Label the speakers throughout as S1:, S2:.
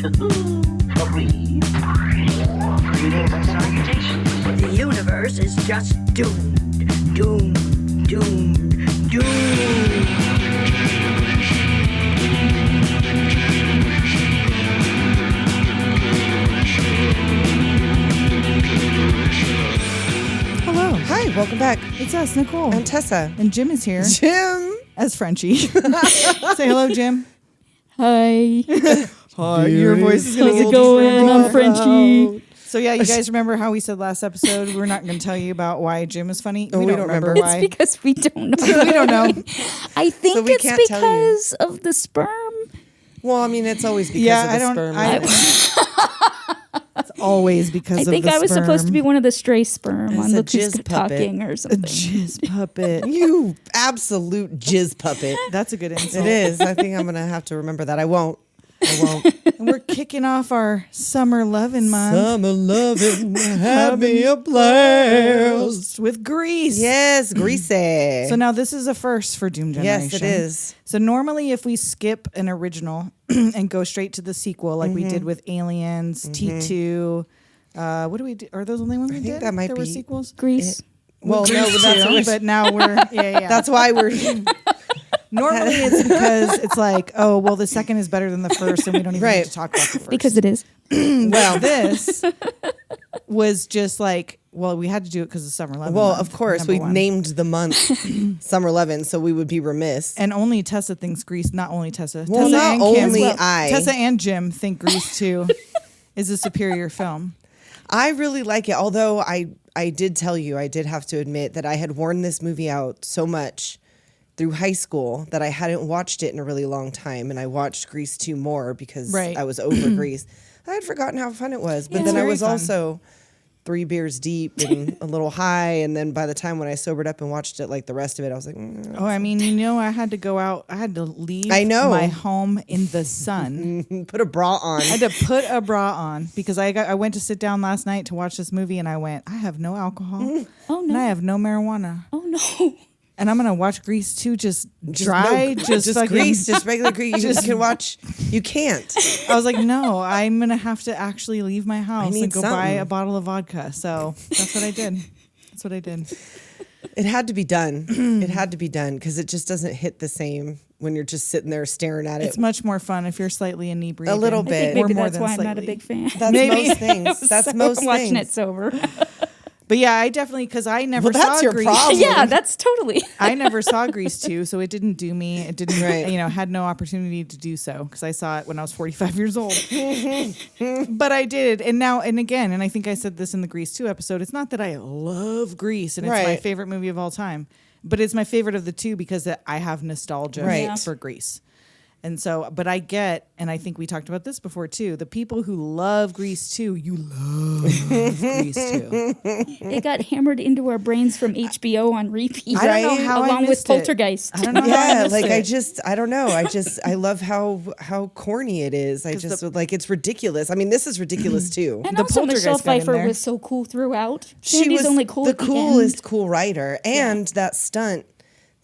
S1: Agreed. Reading my salutations.
S2: The universe is just doomed. Doomed. Doomed. Doomed.
S3: Hello.
S4: Hi, welcome back.
S3: It's us, Nicole.
S4: I'm Tessa.
S3: And Jim is here.
S4: Jim.
S3: As Frenchy. Say hello, Jim.
S5: Hi.
S3: Hi. Your voice is going to
S5: How's it going? I'm Frenchy.
S3: So yeah, you guys remember how we said last episode we're not going to tell you about why Jim is funny?
S4: Oh, we don't remember
S5: It's
S3: why.
S5: because we don't know.
S3: We don't know.
S5: I think
S4: So we
S5: it's
S4: can't tell you.
S5: because of the sperm.
S4: Well, I mean, it's always because
S3: Yeah,
S4: of
S3: I
S4: the
S3: don't-
S4: sperm.
S3: It's always because
S5: I
S3: of
S5: think
S3: the
S5: I was
S3: sperm.
S5: supposed to be one of the stray sperm
S4: It's
S5: on
S4: a
S5: Look Who's
S4: jizz puppet.
S5: Talking or
S3: a
S5: something.
S3: jizz puppet.
S4: You absolute jizz puppet.
S3: That's a good insult.
S4: It is. I think I'm going to have to remember that. I won't.
S3: And we're kicking off our summer lovin' month.
S4: Summer loving, have me a blast.
S3: With Grease.
S4: Yes, greasy.
S3: So now this is a first for Doom Generation.
S4: Yes, it is.
S3: So normally if we skip an original and go straight to the sequel like we did with Aliens, T2, what do we do? Are those the only ones we
S4: think
S3: did?
S4: that might
S3: there were
S4: be-
S3: sequels?
S5: Grease.
S4: Well, no,
S3: Grease
S4: that's
S3: too,
S4: what
S3: but now we're, yeah.
S4: That's why we're.
S3: Normally it's because it's like, oh, well, the second is better than the first and we don't even
S4: Right.
S3: need to talk about the first.
S5: Because it is.
S3: well, this was just like, well, we had to do it because of Summer 11.
S4: Well,
S3: month,
S4: of course,
S3: number
S4: we
S3: one.
S4: named the month Summer 11, so we would be remiss.
S3: And only Tessa thinks Grease, not only Tessa.
S4: Well,
S3: Tessa
S4: not
S3: and
S4: only
S3: Kim,
S4: I.
S3: Tessa and Jim think Grease 2 is a superior film.
S4: I really like it, although I did tell you, I did have to admit that I had worn this movie out so much through high school that I hadn't watched it in a really long time, and I watched Grease 2 more because
S3: Right.
S4: I was over Grease. I had forgotten how fun it was, but
S3: Yeah,
S4: then
S3: it's
S4: I
S3: very
S4: was
S3: fun.
S4: also 3 beers deep and a little high, and then by the time when I sobered up and watched it, like the rest of it, I was like,
S3: Oh, I mean, you know, I had to go out. I had to leave
S4: I know.
S3: my home in the sun.
S4: put a bra on.
S3: I had to put a bra on because I went to sit down last night to watch this movie and I went, I have no alcohol
S5: Oh,
S3: and I
S5: no.
S3: have no marijuana.
S5: Oh, no.
S3: And I'm going to watch Grease 2 just dry, just fucking
S4: Grease, just regular Grease. You can watch. You can't.
S3: I was like, no, I'm going to have to actually leave my house
S4: need
S3: and go buy
S4: something.
S3: a bottle of vodka. So that's what I did. That's what I did.
S4: It had to be done. It had to be done because it just doesn't hit the same when you're just sitting there staring at it.
S3: It's much more fun if you're slightly inebriated.
S4: A little
S5: I
S4: bit.
S5: think
S3: Or
S5: maybe
S3: more
S5: that's
S3: than
S5: why I'm not a
S3: slightly.
S5: big fan.
S4: That's
S3: Maybe.
S4: most things. That's
S5: So
S4: most
S5: I'm watching
S4: things.
S5: it sober.
S3: But yeah, I definitely, because I never
S4: Well, that's
S3: saw
S4: your
S3: Grease.
S4: problem.
S5: Yeah, that's totally.
S3: I never saw Grease 2, so it didn't do me. It didn't,
S4: Right.
S3: had no opportunity to do so because I saw it when I was 45 years old. But I did. And now, and again, and I think I said this in the Grease 2 episode, it's not that I love Grease and it's my
S4: Right.
S3: favorite movie of all time, but it's my favorite of the two because I have nostalgia
S4: Right.
S5: Yeah.
S3: for Grease. And so, but I get, and I think we talked about this before too, the people who love Grease 2, you love Grease 2.
S5: It got hammered into our brains from HBO on repeat.
S3: I don't know how I
S5: along with
S3: missed it.
S5: Poltergeist.
S3: I don't know how I
S4: Yeah,
S3: missed
S4: like
S3: it.
S4: I don't know. I love how corny it is. I just like it's ridiculous. I mean, this is ridiculous too.
S5: And
S3: The
S5: also
S3: Poltergeist
S5: Michelle
S3: got in
S5: Pfeiffer
S3: there.
S5: was so cool throughout.
S4: She
S5: Sandy's
S4: was
S5: only cool
S4: the
S5: at the
S4: coolest
S5: end.
S4: cool writer, and that stunt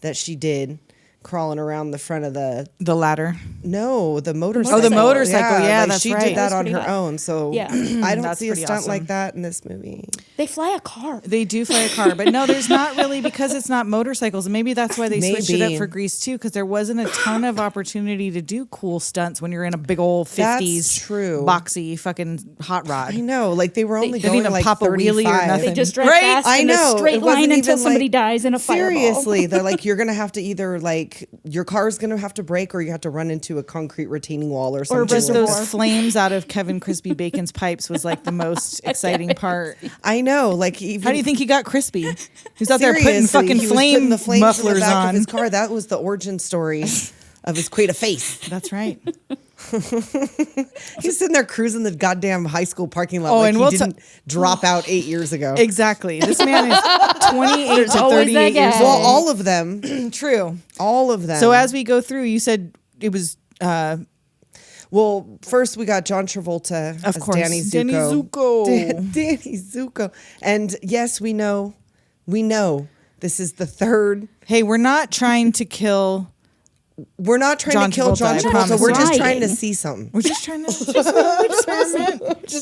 S4: that she did crawling around the front of the
S3: ladder.
S4: the motorcycle.
S3: Oh, the motorcycle. Yeah,
S4: like
S3: that's
S4: she
S3: right.
S4: did that
S5: That's
S4: on
S5: pretty
S4: her
S5: hot.
S4: own. So
S5: Yeah.
S4: I don't
S3: That's
S4: see a
S3: pretty
S4: stunt
S3: awesome.
S4: like that in this movie.
S5: They fly a car.
S3: They do fly a car, but no, there's not really because it's not motorcycles. And maybe that's why they switched it
S4: Maybe.
S3: up for Grease too, because there wasn't a ton of opportunity to do cool stunts when you're in a big old 50s
S4: That's true.
S3: boxy fucking hot rod.
S4: I know, like they were only
S3: They didn't
S4: going
S3: even
S4: like
S3: pop a
S4: 35.
S3: wheelie or nothing.
S5: They just drive
S3: Right?
S5: fast
S4: I
S5: in
S4: know.
S5: a straight
S4: It wasn't
S5: line until
S4: even,
S5: somebody
S4: like-
S5: dies in a fireball.
S4: Seriously, they're like, you're gonna have to either like your car's gonna have to break or you have to run into a concrete retaining wall or something.
S3: Just
S5: reservoir.
S3: those flames out of Kevin Crispy Bacon's pipes was like the most exciting part.
S4: I know, like even
S3: How do you think he got crispy? He's out there putting
S4: seriously,
S3: fucking
S4: he was putting
S3: flame
S4: the flames in the
S3: mufflers
S4: back
S3: on.
S4: of his car. That was the origin story of his quita face.
S3: That's right.
S4: He's sitting there cruising the goddamn high school parking lot
S3: Oh,
S4: like
S3: and
S4: he
S3: we'll
S4: didn't drop out 8 years ago.
S3: Exactly. This man is 28 to
S5: always
S3: 38
S5: that
S3: years
S5: guy.
S4: Well,
S3: old.
S4: all of them,
S3: True.
S4: all of them.
S3: So as we go through, you said it was
S4: well, first we got John Travolta
S3: Of
S4: as
S3: course.
S4: Danny Zuko.
S3: Danny Zuko.
S4: Danny Zuko. And yes, we know this is the third.
S3: hey, we're not trying to kill
S4: We're not trying to kill
S3: Travolta,
S4: John
S3: I
S4: Travolta.
S3: promise
S4: We're
S3: you.
S4: just trying to
S5: Lying.
S4: see something.
S3: We're just trying to
S4: Just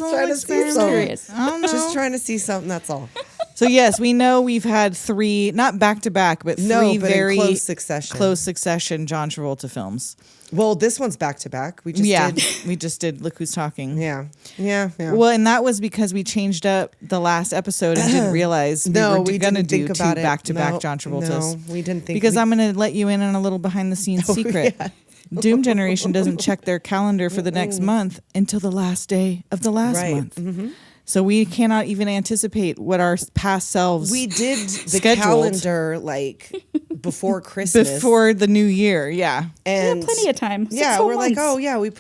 S4: trying to see something.
S5: Curious.
S3: I don't know.
S4: Just trying to see something. That's all.
S3: So yes, we know we've had 3, not back to back, but 3
S4: No, but in
S3: very
S4: close succession.
S3: John Travolta films.
S4: Well, this one's back to back. We just did.
S3: We just did Look Who's Talking.
S4: Yeah.
S3: Well, and that was because we changed up the last episode and didn't realize we were going to
S4: didn't
S3: do
S4: think
S3: 2
S4: about it.
S3: back-to-back
S4: No,
S3: John Travoltas.
S4: No, we didn't think
S3: Because I'm going to let you in on a little behind-the-scenes secret.
S4: yeah.
S3: Doom Generation doesn't check their calendar for the next month until the last day of the last month.
S4: Mm-hmm.
S3: So we cannot even anticipate what our past selves
S4: We did the
S3: scheduled.
S4: calendar like before Christmas.
S3: Before the new year, yeah.
S4: and
S5: Plenty of time. 6
S4: Yeah,
S5: whole
S4: we're like,
S5: months.
S4: oh yeah, we've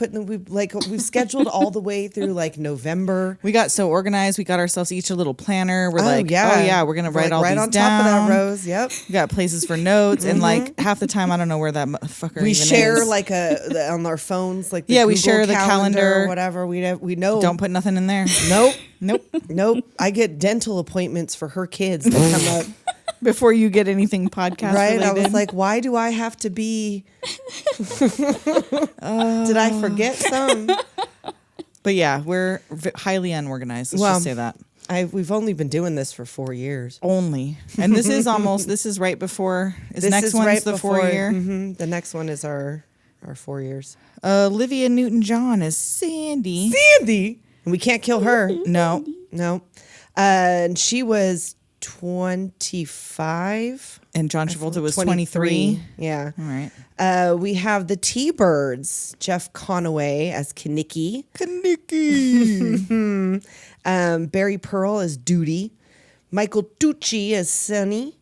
S4: scheduled all the way through like November.
S3: We got so organized. We got ourselves each a little planner. We're
S4: We're
S3: we're gonna write all
S4: right
S3: these
S4: on
S3: down.
S4: top of that, Rose. Yep.
S3: We got places for notes, and like half the time I don't know where that motherfucker
S4: We
S3: even
S4: share
S3: is.
S4: like on our phones, like
S3: Yeah, we
S4: Google
S3: share the calendar.
S4: or whatever. We know.
S3: Don't put nothing in there.
S4: Nope.
S3: Nope.
S4: I get dental appointments for her kids that come up.
S3: Before you get anything podcast
S4: Right?
S3: related.
S4: I was like, why do I have to be? Did I forget some?
S3: but yeah, we're highly unorganized. Let's
S4: Well,
S3: just say that.
S4: We've only been doing this for 4 years.
S3: Only, and this is right before. Next one's the 4 year.
S4: Mhm. The next one is our 4 years.
S3: Olivia Newton-John is Sandy.
S4: Sandy, and we can't kill her.
S3: No,
S4: And she was 25.
S3: and John Travolta was 23.
S4: Yeah.
S3: All right.
S4: We have the T-Birds, Jeff Conaway as Kenickie. Barry Pearl as Doody. Michael Tucci as Sonny.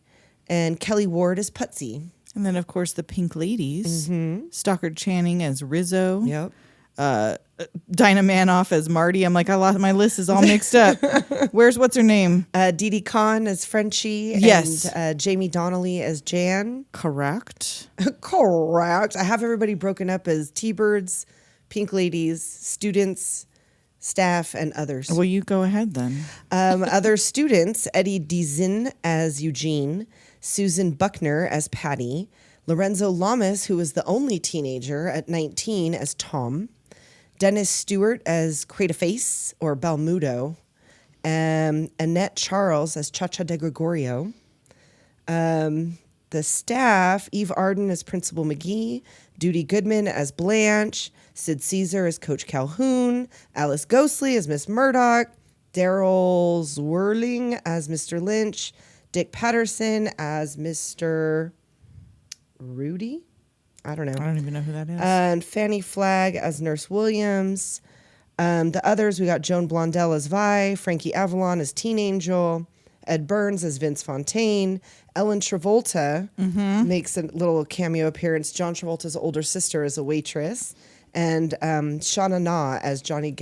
S4: And Kelly Ward as Putsy.
S3: And then, of course, the Pink Ladies. Stockard Channing as Rizzo.
S4: Yep.
S3: Dinah Manoff as Marty. I'm like, I lost my list is all mixed up. What's her name?
S4: DiDi Conn as Frenchy.
S3: Yes.
S4: And Jamie Donnelly as Jan.
S3: Correct.
S4: Correct. I have everybody broken up as T-Birds, Pink Ladies, students, staff, and others.
S3: Well, you go ahead then.
S4: Other students, Eddie Dizin as Eugene, Susan Buckner as Patty, Lorenzo Lamas, who was the only teenager at 19, as Tom, Dennis Stewart as Crate-a-Face or Balmudo, Annette Charles as Cha-Cha DeGregorio, the staff, Eve Arden as Principal McGee, Doody Goodman as Blanche, Sid Caesar as Coach Calhoun, Alice Ghostly as Miss Murdoch, Daryl Zwirling as Mr. Lynch, Dick Patterson as Mr. Rudy? I don't know.
S3: I don't even know who that is.
S4: And Fanny Flagg as Nurse Williams. The others, we got Joan Blondell as Vi, Frankie Avalon as Teen Angel, Ed Burns as Vince Fontaine, Ellen Travolta makes a little cameo appearance. John Travolta's older sister is a waitress, and Shauna Na as Johnny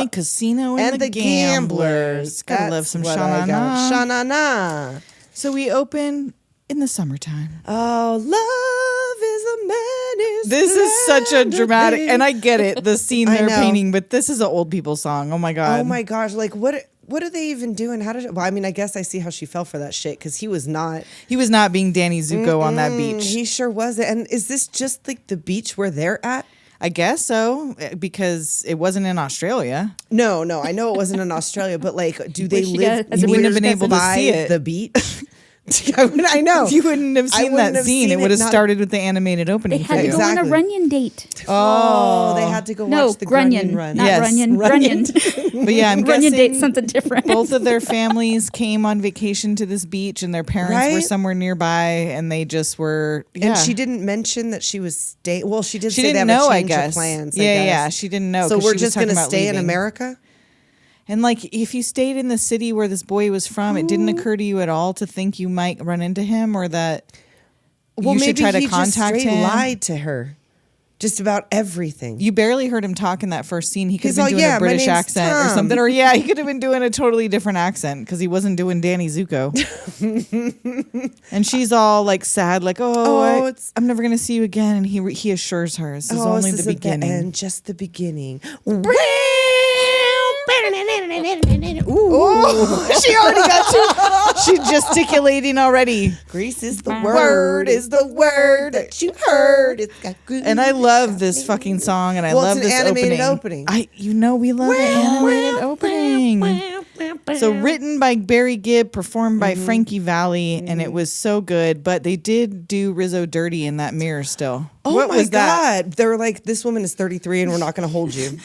S3: Casino and the Gamblers. Gotta love some Shauna Na.
S4: Shauna Na.
S3: So we open in the summertime.
S4: Oh, love is a menace.
S3: This is such a dramatic, and I get it, the scene
S4: I
S3: they're
S4: know.
S3: painting, but this is an old people song. Oh my God.
S4: Oh my gosh! Like what are they even doing? How did? Well, I mean, I guess I see how she fell for that shit because he was not.
S3: He was not being Danny Zuko on that beach.
S4: He sure wasn't. And is this just like the beach where they're at?
S3: I guess so, because it wasn't in Australia.
S4: No, I know it wasn't in Australia, but like, do they
S5: Wish you
S4: live?
S5: guys-
S3: You wouldn't have been
S4: years
S3: able to
S4: by
S3: see it.
S4: the beach. I know.
S3: If you wouldn't have
S4: I
S3: seen
S4: wouldn't
S3: that
S4: have
S3: scene,
S4: seen
S3: it would have
S4: it, not-
S3: started with the animated opening
S5: They
S3: for
S5: had to
S3: you.
S5: go on a
S4: Exactly.
S5: Runyon date.
S4: Oh, they had to go
S5: No,
S4: watch the
S5: Grunion,
S4: Grunion run.
S5: not
S3: Yes,
S5: Runyon.
S4: Runyon.
S5: Grunion.
S3: But yeah, I'm
S5: Runyon
S3: guessing
S5: date's something different.
S3: both of their families came on vacation to this beach, and their parents were
S4: Right?
S3: somewhere nearby, and they just were. Yeah.
S4: And she didn't mention that she was staying. Well, she did
S3: She
S4: say they
S3: didn't
S4: have
S3: know,
S4: a
S3: I
S4: change
S3: guess.
S4: of plans.
S3: Yeah, she didn't know.
S4: So
S3: 'cause
S4: we're
S3: she was
S4: just
S3: talking
S4: going to
S3: about
S4: stay in
S3: leaving.
S4: America?
S3: And like, if you stayed in the city where this boy was from, it didn't occur to you at all to think you might run into him, or that
S4: Well,
S3: you
S4: maybe
S3: should try to
S4: he
S3: contact
S4: just straight
S3: him.
S4: lied to her just about everything.
S3: You barely heard him talk in that first scene. He could
S4: He's
S3: have been
S4: all,
S3: doing
S4: "Yeah,
S3: a
S4: my
S3: British
S4: name's
S3: accent or
S4: Tom."
S3: something. Or he could have been doing a totally different accent because he wasn't doing Danny Zuko. And she's all like sad, like, I'm never going to see you again. And he assures her, this is only
S4: this
S3: the
S4: is
S3: beginning.
S4: end, just the beginning. Ooh.
S3: She already got you. She gesticulating already.
S4: Grease is the word, is the word that you heard. It's got good.
S3: And I love this fucking song, and I love
S4: it's an
S3: this
S4: animated opening.
S3: We love an animated opening. So written by Barry Gibb, performed by Frankie Valli, and it was so good. But they did do Rizzo dirty in that mirror still.
S4: Oh
S3: what
S4: my
S3: was that?
S4: God. They were like, this woman is 33 and we're not going to hold you.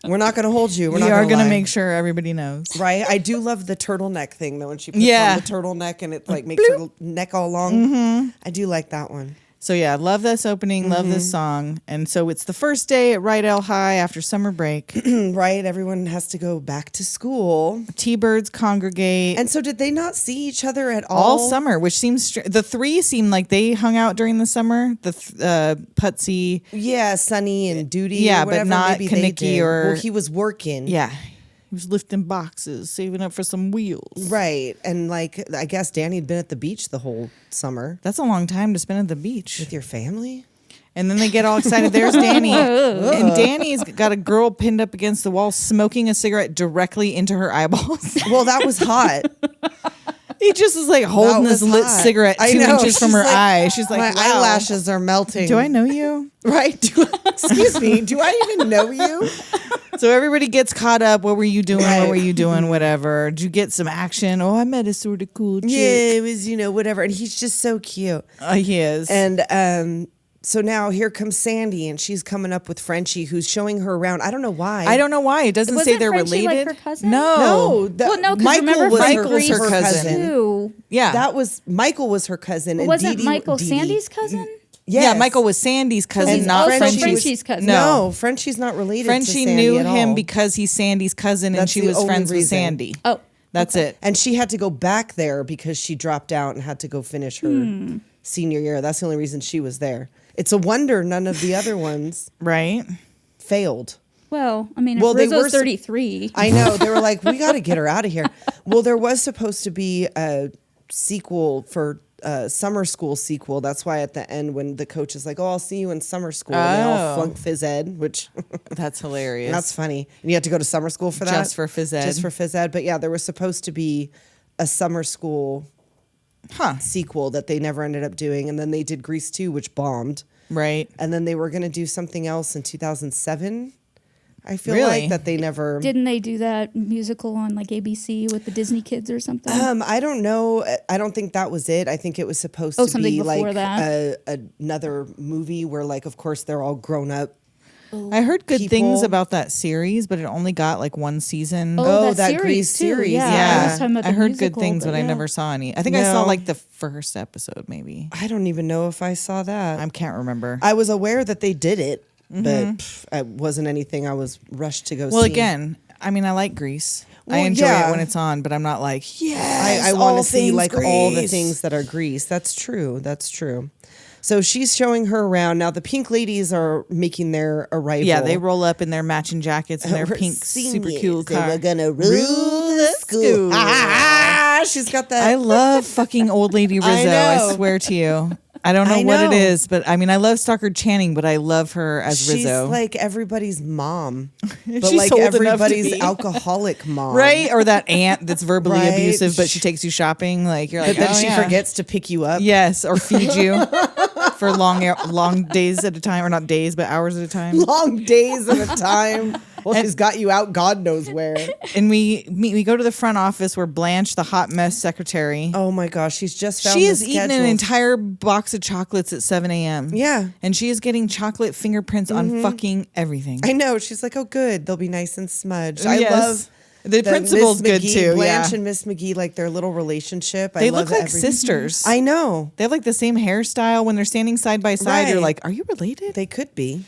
S4: We're not going to hold you. We're
S3: We
S4: not
S3: are
S4: going to
S3: make sure everybody knows.
S4: Right? I do love the turtleneck thing, though, when she puts
S3: Yeah.
S4: on the turtleneck and it like makes her neck all long. I do like that one.
S3: So yeah, love this opening, love this song. And so it's the first day at Rydell High after summer break.
S4: Right? Everyone has to go back to school.
S3: T-birds congregate.
S4: And so did they not see each other at all?
S3: all summer, which seems the three seem like they hung out during the summer. The Putsy,
S4: Yeah, Sonny and Doody.
S3: Yeah,
S4: or
S3: but
S4: whatever.
S3: not
S4: Maybe they
S3: Kenickie
S4: did.
S3: or-
S4: Well, he was working.
S3: yeah, he was lifting boxes, saving up for some wheels.
S4: Right. And like, I guess Danny had been at the beach the whole summer
S3: That's a long time to spend at the beach.
S4: with your family.
S3: And then they get all excited. There's Danny, and Danny's got a girl pinned up against the wall, smoking a cigarette directly into her eyeballs.
S4: Well, that was hot.
S3: He just is like holding
S4: was
S3: this lit
S4: hot.
S3: cigarette
S4: I
S3: 2
S4: know.
S3: inches from
S4: She's
S3: her
S4: like,
S3: eye. She's like,
S4: My
S3: wow.
S4: eyelashes are melting.
S3: Do I know you?
S4: Right? Excuse me. Do I even know you?
S3: So everybody gets caught up. What were you doing?
S4: Right.
S3: What were you doing? Whatever. Did you get some action? Oh, I met a sort of cool chick.
S4: Yeah, it was, whatever. And he's just so cute.
S3: He is.
S4: And so now here comes Sandy, and she's coming up with Frenchy, who's showing her around. I don't know why.
S3: I don't know why. It doesn't say
S5: Wasn't
S3: they're
S5: Frenchy, like,
S3: related.
S5: her cousin?
S3: No.
S4: No,
S5: Well, no, 'cause
S4: Michael
S5: remember
S4: was
S5: from
S4: her,
S3: Michael's her cousin.
S5: Too.
S3: Yeah.
S4: That was Michael was her cousin, and
S5: Wasn't
S4: DiDi
S5: Michael
S4: DiDi.
S5: Sandy's cousin?
S3: Yeah,
S4: Yes.
S3: Michael was Sandy's cousin,
S5: he's
S3: not
S5: also
S3: Frenchy's.
S5: Frenchy's cousin.
S3: No.
S4: No, Frenchy's not related. to
S3: Frenchy
S4: Sandy
S3: knew
S4: at
S3: him
S4: all.
S3: because he's Sandy's cousin, and
S4: That's
S3: she
S4: the
S3: was
S4: only
S3: friends with
S4: reason.
S3: Sandy.
S5: Oh,
S3: That's it.
S4: And she had to go back there because she dropped out and had to go finish her senior year. That's the only reason she was there. It's a wonder none of the other ones
S3: Right?
S4: failed.
S5: well, I mean,
S4: Well,
S5: if
S4: they
S5: Rizzo's
S4: were
S5: 33.
S4: I know. They were like, we got to get her out of here. Well, there was supposed to be a sequel for summer school sequel. That's why at the end when the coach is like, oh, I'll see you in summer school. And they all
S3: Oh.
S4: flunk phys ed, which
S3: That's hilarious.
S4: that's funny. And you had to go to summer school for that?
S3: Just for phys ed.
S4: Just for phys ed. But yeah, there was supposed to be a summer school sequel that they never ended up doing. And then they did Grease 2, which bombed.
S3: Right.
S4: And then they were going to do something else in 2007. I feel
S3: Really?
S4: like that they never...
S5: Didn't they do that musical on like ABC with the Disney kids or something?
S4: I don't know. I don't think that was it. I think it was supposed
S5: Oh,
S4: to
S5: something
S4: be
S5: before
S4: like
S5: that?
S4: another movie where, like, of course, they're all grown up.
S3: I heard good things
S4: People-
S3: about that series, but it only got like one season.
S4: Oh,
S5: that
S4: that
S5: series
S4: Grease
S5: too.
S4: series,
S5: Yeah,
S4: yeah.
S5: I was talking about
S3: I
S5: the
S3: heard good
S5: musical,
S3: things, but I
S5: yeah.
S3: never saw any. I think I saw
S4: No.
S3: like the first episode, maybe.
S4: I don't even know if I saw that.
S3: I can't remember.
S4: I was aware that they did it, but it wasn't anything I was rushed to go see.
S3: Well, again, I mean, I like Grease. I
S4: Well,
S3: enjoy
S4: yeah.
S3: it when it's on, but I'm not like, yes,
S4: I want
S3: all
S4: to see
S3: things
S4: like all the
S3: Grease.
S4: things that are Grease. That's true. That's true. So she's showing her around. Now the pink ladies are making their arrival.
S3: Yeah, they roll up in their matching jackets and their
S4: We're
S3: pink, super
S4: seniors,
S3: cool
S4: and
S3: car.
S4: We're gonna rule the school. She's got that.
S3: I love fucking old lady Rizzo. I
S4: know.
S3: swear to you. I don't know
S4: I
S3: what it
S4: know.
S3: is, but I mean, I love Stockard Channing, but I love her as
S4: She's
S3: Rizzo.
S4: like everybody's mom, but
S3: She's
S4: like
S3: old enough to
S4: everybody's
S3: be.
S4: alcoholic mom,
S3: Right? Or that aunt that's verbally
S4: Right.
S3: abusive, but she takes you shopping. Like, you're like,
S4: But then
S3: oh,
S4: she
S3: yeah.
S4: forgets to pick you up.
S3: Yes, or feed you for long days at a time, or not days, but hours at a time.
S4: Long days at a time. Well, she's got you out God knows where.
S3: And we go to the front office where Blanche, the hot mess secretary,
S4: Oh my gosh, she's just found
S3: she
S4: the
S3: is eating an
S4: schedules.
S3: entire box of chocolates at 7 a.m.
S4: Yeah.
S3: And she is getting chocolate fingerprints on fucking everything.
S4: I know. She's like, oh, good. They'll be nice and smudged. I
S3: Yes.
S4: love
S3: The
S4: that
S3: principal's
S4: Miss
S3: good
S4: McGee,
S3: too.
S4: Blanche
S3: Yeah.
S4: and Miss McGee, like their little relationship.
S3: They
S4: I
S3: look
S4: love
S3: like sisters.
S4: I know.
S3: They have like the same hairstyle when they're standing side by side. You're
S4: Right.
S3: like, are you related?
S4: They could be.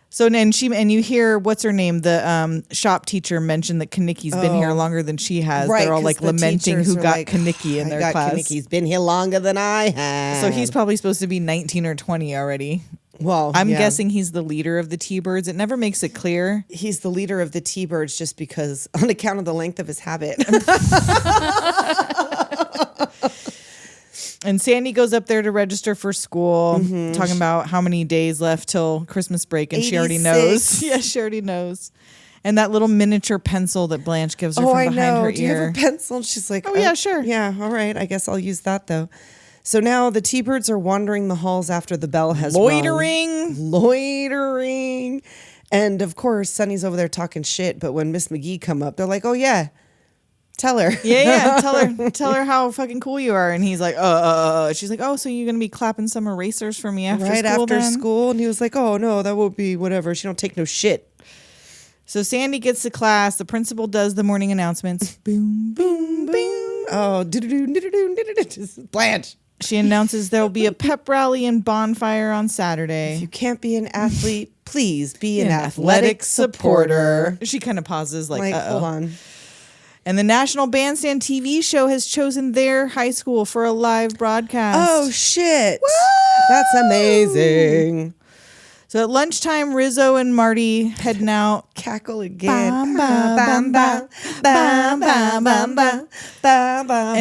S3: So then you hear what's her name? The shop teacher mentioned that Kenicky's been here longer than she has.
S4: Right.
S3: They're all
S4: 'cause
S3: like
S4: the
S3: lamenting
S4: teachers
S3: who
S4: are
S3: got
S4: like,
S3: Kenickie in
S4: I
S3: their
S4: got
S3: class.
S4: Kenickie's been here longer than I have.
S3: So he's probably supposed to be 19 or 20 already.
S4: well,
S3: I'm
S4: yeah.
S3: guessing he's the leader of the T-Birds. It never makes it clear.
S4: He's the leader of the T-Birds just because, on account of the length of his habit.
S3: And Sandy goes up there to register for school,
S4: Mm-hmm.
S3: talking about how many days left till Christmas break, and she already knows.
S4: 86.
S3: Yeah, she already knows. And that little miniature pencil that Blanche gives her from behind her
S4: Do you have
S3: ear.
S4: a pencil? And she's like,
S3: Oh, yeah, sure.
S4: Yeah, all right. I guess I'll use that, though. So now the T-Birds are wandering the halls after the bell has rung. Loitering. And, of course, Sonny's over there talking shit. But when Miss McGee come up, they're like, oh, yeah. Tell her.
S3: Yeah. Tell her how fucking cool you are. And he's like, She's like, oh, so you're going to be clapping some erasers for me after
S4: Right
S3: school
S4: after
S3: then?
S4: school. And he was like, oh, no, that won't be whatever. She don't take no shit.
S3: So Sandy gets to class. The principal does the morning announcements. Boom, boom, boom.
S4: Oh, Blanche.
S3: She announces there will be a pep rally and bonfire on Saturday.
S4: If you can't be an athlete, please be an athletic supporter.
S3: She kind of pauses like,
S4: Hold on.
S3: And the National Bandstand TV show has chosen their high school for a live broadcast.
S4: Oh, shit. That's amazing.
S3: So at lunchtime, Rizzo and Marty heading out.
S4: Cackle again.
S3: And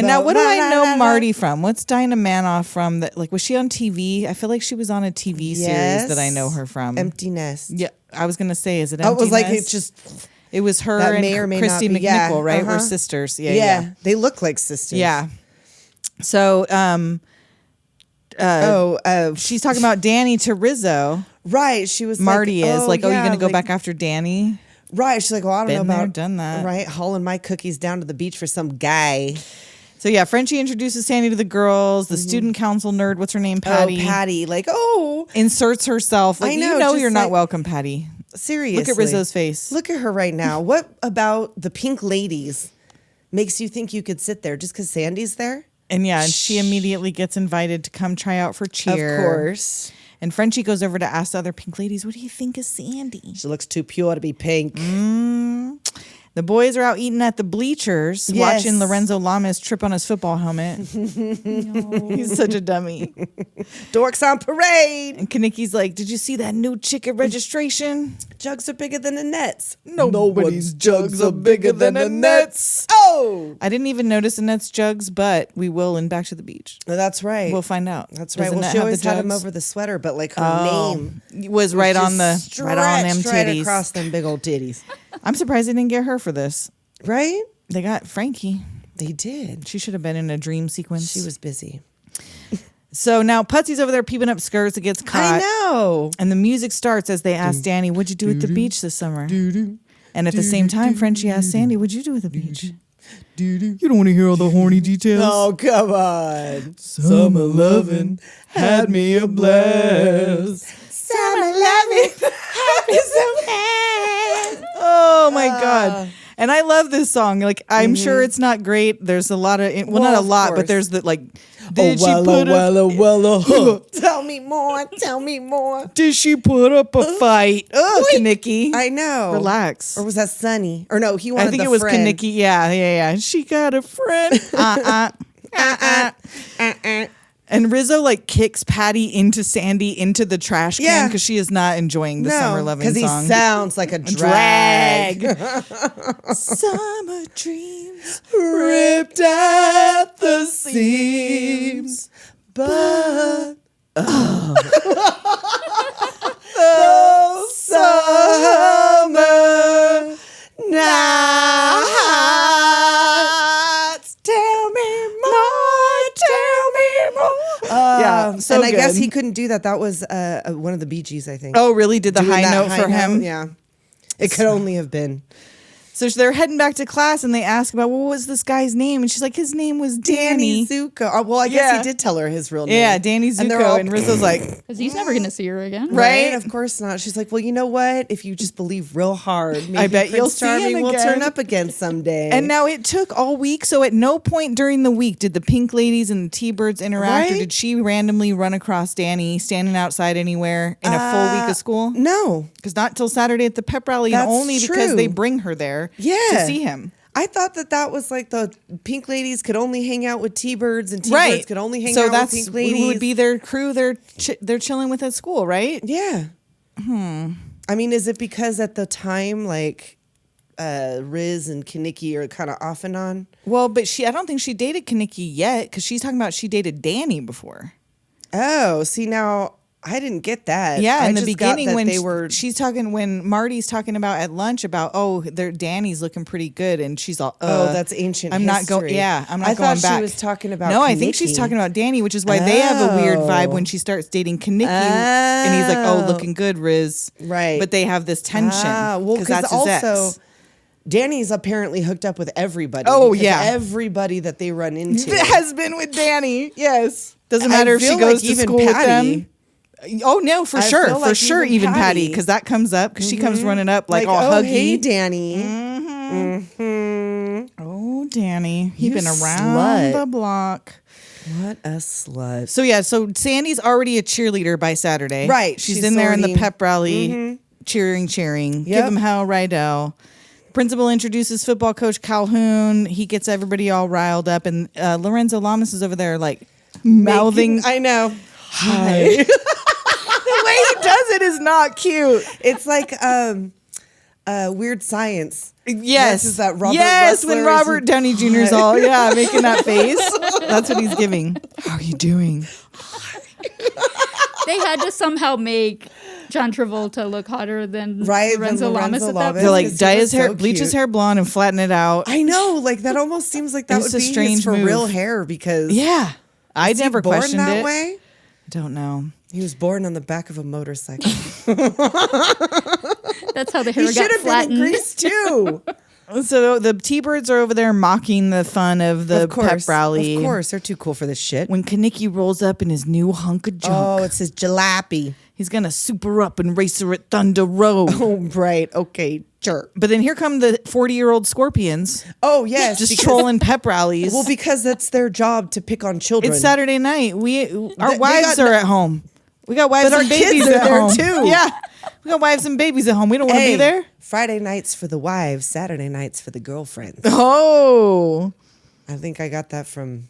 S3: now what do I know Marty from? What's Dinah Manoff from? That was she on TV? I feel like she was on a TV series that I know her from.
S4: Empty Nest.
S3: Yeah, I was gonna say, is it Empty
S4: It was like
S3: Nest? It was her
S4: That
S3: and
S4: may or may
S3: Christy
S4: not be.
S3: McNichol,
S4: Yeah,
S3: right? We're sisters. Yeah.
S4: They look like sisters.
S3: Yeah. So she's talking about Danny to Rizzo.
S4: Right. She was
S3: Marty
S4: like,
S3: is
S4: oh,
S3: like, oh,
S4: yeah,
S3: you're gonna go
S4: like-
S3: back after Danny?
S4: Right. She's like, well, I don't know
S3: Been there,
S4: about
S3: done that.
S4: Right. Hauling my cookies down to the beach for some guy.
S3: So yeah, Frenchy introduces Sandy to the girls. The student council nerd, what's her name, Patty?
S4: Oh, Patty. Like, oh,
S3: Inserts herself. Like,
S4: I know,
S3: you know
S4: just
S3: you're not
S4: like-
S3: welcome, Patty.
S4: seriously.
S3: Look at Rizzo's face.
S4: Look at her right now. What about the pink ladies makes you think you could sit there just because Sandy's there?
S3: And yeah, and she immediately gets invited to come try out for cheer.
S4: Of course.
S3: And Frenchy goes over to ask the other pink ladies, what do you think of Sandy?
S4: She looks too pure to be pink.
S3: The boys are out eating at the bleachers,
S4: Yes.
S3: watching Lorenzo Lamas trip on his football helmet. He's such a dummy.
S4: Dorks on parade.
S3: And Kenickie's like, did you see that new chick at registration?
S4: Jugs are bigger than Annette's.
S3: Nobody's jugs are bigger than Annette's.
S4: Oh,
S3: I didn't even notice Annette's jugs, but we will in Back to the Beach.
S4: that's right.
S3: We'll find out.
S4: That's
S3: Does
S4: right. Well,
S3: Annette
S4: she
S3: have the
S4: always had him
S3: jugs?
S4: over the sweater, but like her name
S3: was right
S4: just
S3: on them
S4: stretched right
S3: titties.
S4: across them big old titties.
S3: I'm surprised they didn't get her for this.
S4: Right?
S3: They got Frankie.
S4: They did.
S3: She should have been in a dream sequence.
S4: She was busy.
S3: So now Putsy's over there peeping up skirts. It gets caught.
S4: I know.
S3: And the music starts as they ask Danny, what'd you do at the beach this summer? And at the same time, Frenchie asks Sandy, what'd you do at the beach? You don't want to hear all the horny details.
S4: Oh, come on.
S3: Summer lovin' had me a blast.
S4: Summer loving. Happy summer.
S3: Oh my God. And I love this song. Like, I'm sure it's not great. There's a lot of, well, not a
S4: of
S3: lot, but
S4: course.
S3: there's the like, did she put up,
S4: Tell me more. Tell me more.
S3: did she put up a fight? Oh, Kenickie.
S4: I know.
S3: Relax.
S4: Or was that Sunny? Or no, he wanted
S3: I think
S4: the
S3: it was
S4: friend.
S3: Kenickie. Yeah. She got a friend. And Rizzo like kicks Patty into Sandy into the trash can
S4: Yeah.
S3: because she is not enjoying the Summer Lovin'
S4: because
S3: song.
S4: he sounds like a drag.
S3: Summer dreams ripped at the seams, but those summer nights.
S4: Tell me more. Tell me more.
S3: Yeah, so
S4: and I guess
S3: good.
S4: he couldn't do that. That was one of the Bee Gees, I think.
S3: Oh, really? Did the
S4: Doing
S3: high
S4: that
S3: note for him?
S4: Yeah. It could only have been.
S3: So they're heading back to class and they ask about, well, what was this guy's name? And she's like, his name was Danny.
S4: Zuko. Oh, well, I guess
S3: Yeah.
S4: he did tell her his real name.
S3: Yeah, Danny
S4: And they're
S3: Zuko.
S4: all-
S3: And Rizzo's like,
S5: Because he's never going to see her again.
S3: Right?
S4: Of course not. She's like, well, you know what? If you just believe real hard, maybe
S3: I bet you'll
S4: Prince
S3: see him
S4: Charming will
S3: again.
S4: turn up again someday.
S3: and now it took all week. So at no point during the week did the Pink Ladies and the T-Birds interact, or
S4: Right?
S3: did she randomly run across Danny standing outside anywhere in a full week of school?
S4: No.
S3: Because not till Saturday at the pep rally, and
S4: That's
S3: only because
S4: true.
S3: they bring her there to
S4: Yeah.
S3: see him.
S4: I thought that was like the Pink Ladies could only hang out with T-Birds and T-Birds
S3: Right.
S4: could only hang
S3: so
S4: out
S3: that's
S4: with Pink Ladies.
S3: who would be their crew they're chilling with at school, right?
S4: Yeah. I mean, is it because at the time, like, Riz and Kenickie are kind of off and on?
S3: Well, but I don't think she dated Kenickie yet because she's talking about she dated Danny before.
S4: Oh, see now, I didn't get that.
S3: Yeah,
S4: I
S3: in the
S4: just got
S3: beginning
S4: that
S3: when
S4: they were.
S3: she's talking, when Marty's talking about at lunch about, Danny's looking pretty good, and she's all,
S4: that's ancient.
S3: I'm not going.
S4: history.
S3: Yeah, I'm not
S4: I
S3: going
S4: thought
S3: back.
S4: she was talking about.
S3: No, I think she's
S4: Kenickie.
S3: talking about Danny, which is why they have a weird vibe when she starts dating Kenickie, and he's like, "Oh, looking good, Riz."
S4: Right.
S3: But they have this tension.
S4: Well, because
S3: that's his
S4: also
S3: ex.
S4: Danny's apparently hooked up with everybody.
S3: Oh,
S4: because
S3: yeah.
S4: everybody that they run into
S3: has been with Danny. Yes, doesn't matter if she
S4: feel
S3: goes
S4: like
S3: to
S4: even
S3: school
S4: Patty,
S3: with them. Oh no, for
S4: I
S3: sure,
S4: feel like
S3: even Patty,
S4: Patty.
S3: because that comes up because she comes running up like all
S4: oh,
S3: huggy.
S4: hey, Danny.
S3: Oh, Danny, he's
S4: You
S3: been around
S4: slut.
S3: the block.
S4: What a slut.
S3: So Sandy's already a cheerleader by Saturday.
S4: Right,
S3: She's
S4: she's
S3: in there in the
S4: already-
S3: pep rally, cheering. Give
S4: Yep.
S3: him hell, Rydell. Principal introduces football coach Calhoun. He gets everybody all riled up, and Lorenzo Lamas is over there like mouthing.
S4: I know.
S3: Hi. The way he does it is not cute.
S4: It's like Weird Science.
S3: Yes,
S4: Is that Robert
S3: yes, when
S4: Ressler is-
S3: Robert Downey Jr.'s all making that face. That's what he's giving. How are you doing?
S5: They had to somehow make John Travolta look hotter than
S4: Right, than
S5: Lorenzo Lamas
S4: Lorenzo
S5: at that
S4: Lamas.
S5: point.
S3: They're like
S4: Because he
S3: dye
S4: was
S3: his hair,
S4: so
S3: bleach his
S4: cute.
S3: hair blonde, and flatten it out.
S4: I know, like that almost seems like that
S3: It's
S4: would
S3: a
S4: be
S3: strange
S4: his for
S3: move.
S4: real hair because
S3: Yeah, I
S4: was he
S3: never
S4: born
S3: questioned
S4: that
S3: it.
S4: way.
S3: I don't know.
S4: He was born on the back of a motorcycle.
S5: That's how the hair
S4: He should
S5: got
S4: have been in
S5: flattened.
S4: Greece too.
S3: So the T-Birds are over there mocking the fun of the
S4: Of course,
S3: pep rally.
S4: Of course, they're too cool for this shit.
S3: When Kenickie rolls up in his new hunk of junk,
S4: Oh, it's his jalopy.
S3: he's gonna super up and race her at Thunder Road.
S4: Oh, right. Okay, sure.
S3: But then here come the 40-year-old Scorpions,
S4: Oh, yes.
S3: just
S4: because-
S3: trolling pep rallies.
S4: Well, because that's their job to pick on children.
S3: It's Saturday night. Our
S4: They
S3: wives
S4: got
S3: are at home. We got wives
S4: But our
S3: and babies
S4: kids are
S3: at
S4: there
S3: home.
S4: too.
S3: Yeah, we got wives and babies at home. We don't want to be there.
S4: Friday nights for the wives, Saturday nights for the girlfriends.
S3: Oh.
S4: I think I got that from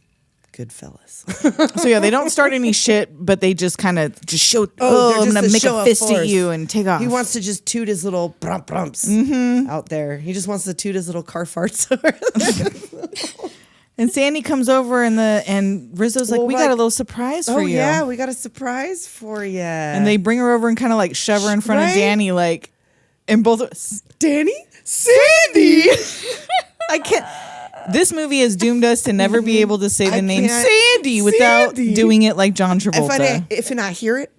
S4: Goodfellas.
S3: So yeah, they don't start any shit, but they just kind of just show.
S4: they're
S3: Oh, I'm
S4: just
S3: gonna
S4: a
S3: make
S4: show
S3: a
S4: of
S3: fist at
S4: force.
S3: you and take off.
S4: He wants to just toot his little brumps out there. He just wants to toot his little car farts.
S3: And Sandy comes over and Rizzo's like,
S4: Well,
S3: we
S4: like-
S3: got a little surprise for
S4: Oh,
S3: you.
S4: yeah, we got a surprise for you.
S3: And they bring her over and kind of like shove her in front of
S4: Right?
S3: Danny, like, and both.
S4: Danny?
S3: Sandy. I can't. This movie has doomed us to never be able to say the
S4: I
S3: name
S4: can't-
S3: Sandy without
S4: Sandy.
S3: doing it like John Travolta.
S4: If I hear it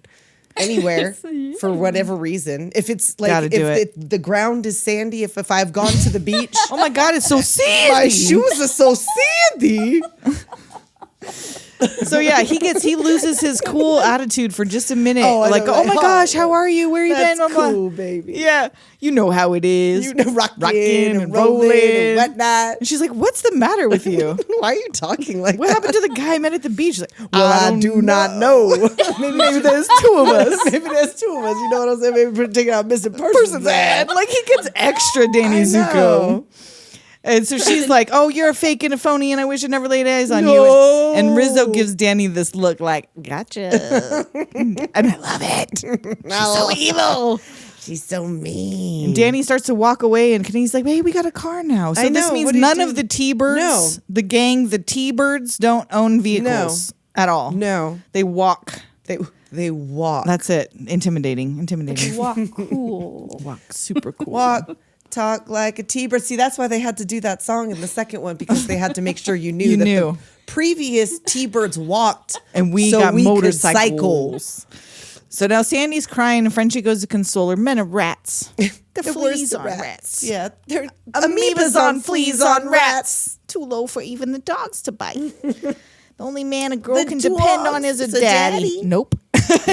S4: anywhere for whatever reason, if it's like
S3: Gotta do
S4: if the ground is sandy, if I've gone to the beach,
S3: Oh my God, it's so Sandy.
S4: my shoes are so sandy.
S3: So yeah, he loses his cool attitude for just a minute.
S4: Oh, I
S3: Like,
S4: know,
S3: oh my
S4: like,
S3: gosh,
S4: oh,
S3: how are you? Where you
S4: That's
S3: been? Blah, blah.
S4: cool, baby.
S3: Yeah, you know how it is.
S4: You know, rocking
S3: Rocking
S4: and rolling and whatnot.
S3: And she's like, "What's the matter with you?
S4: Why are you talking like
S3: What
S4: that?
S3: happened to the guy I met at the beach?" She's like,
S4: Well, I
S3: don't
S4: do not know.
S3: Maybe there's two of us.
S4: Maybe there's two of us. You know what I'm saying? Maybe we're taking out missing
S3: Person's
S4: persons
S3: ad. Like he gets extra Danny
S4: I
S3: Zuko.
S4: know.
S3: And so she's like, "Oh, you're a fake and a phony, and I wish I never laid eyes on you."
S4: No.
S3: And Rizzo gives Danny this look like, "Gotcha," and I love it. She's so evil.
S4: She's so mean.
S3: Danny starts to walk away, and he's like, "Hey, we got a car now." So
S4: I
S3: this
S4: know.
S3: means
S4: What do you
S3: none
S4: do?
S3: of the T-Birds,
S4: No.
S3: the gang, the T-Birds don't own vehicles at all.
S4: No,
S3: They walk.
S4: they walk.
S3: That's it. Intimidating.
S5: Walk cool.
S3: Walk. Super cool.
S4: Walk, talk like a T-bird. See, that's why they had to do that song in the second one, because they had to make sure you knew
S3: You
S4: that
S3: knew.
S4: the previous T-birds walked,
S3: And we
S4: so
S3: got
S4: we could
S3: motorcycles. So now Sandy's crying, and Frenchy goes to console her. Men are rats. The fleas on rats.
S4: Yeah, they're
S3: Amoebas on fleas on rats. Too low for even the dogs to bite. The only man a girl
S4: The
S3: can depend on
S4: dogs.
S3: is a
S4: It's a
S3: daddy.
S4: daddy.
S3: Nope.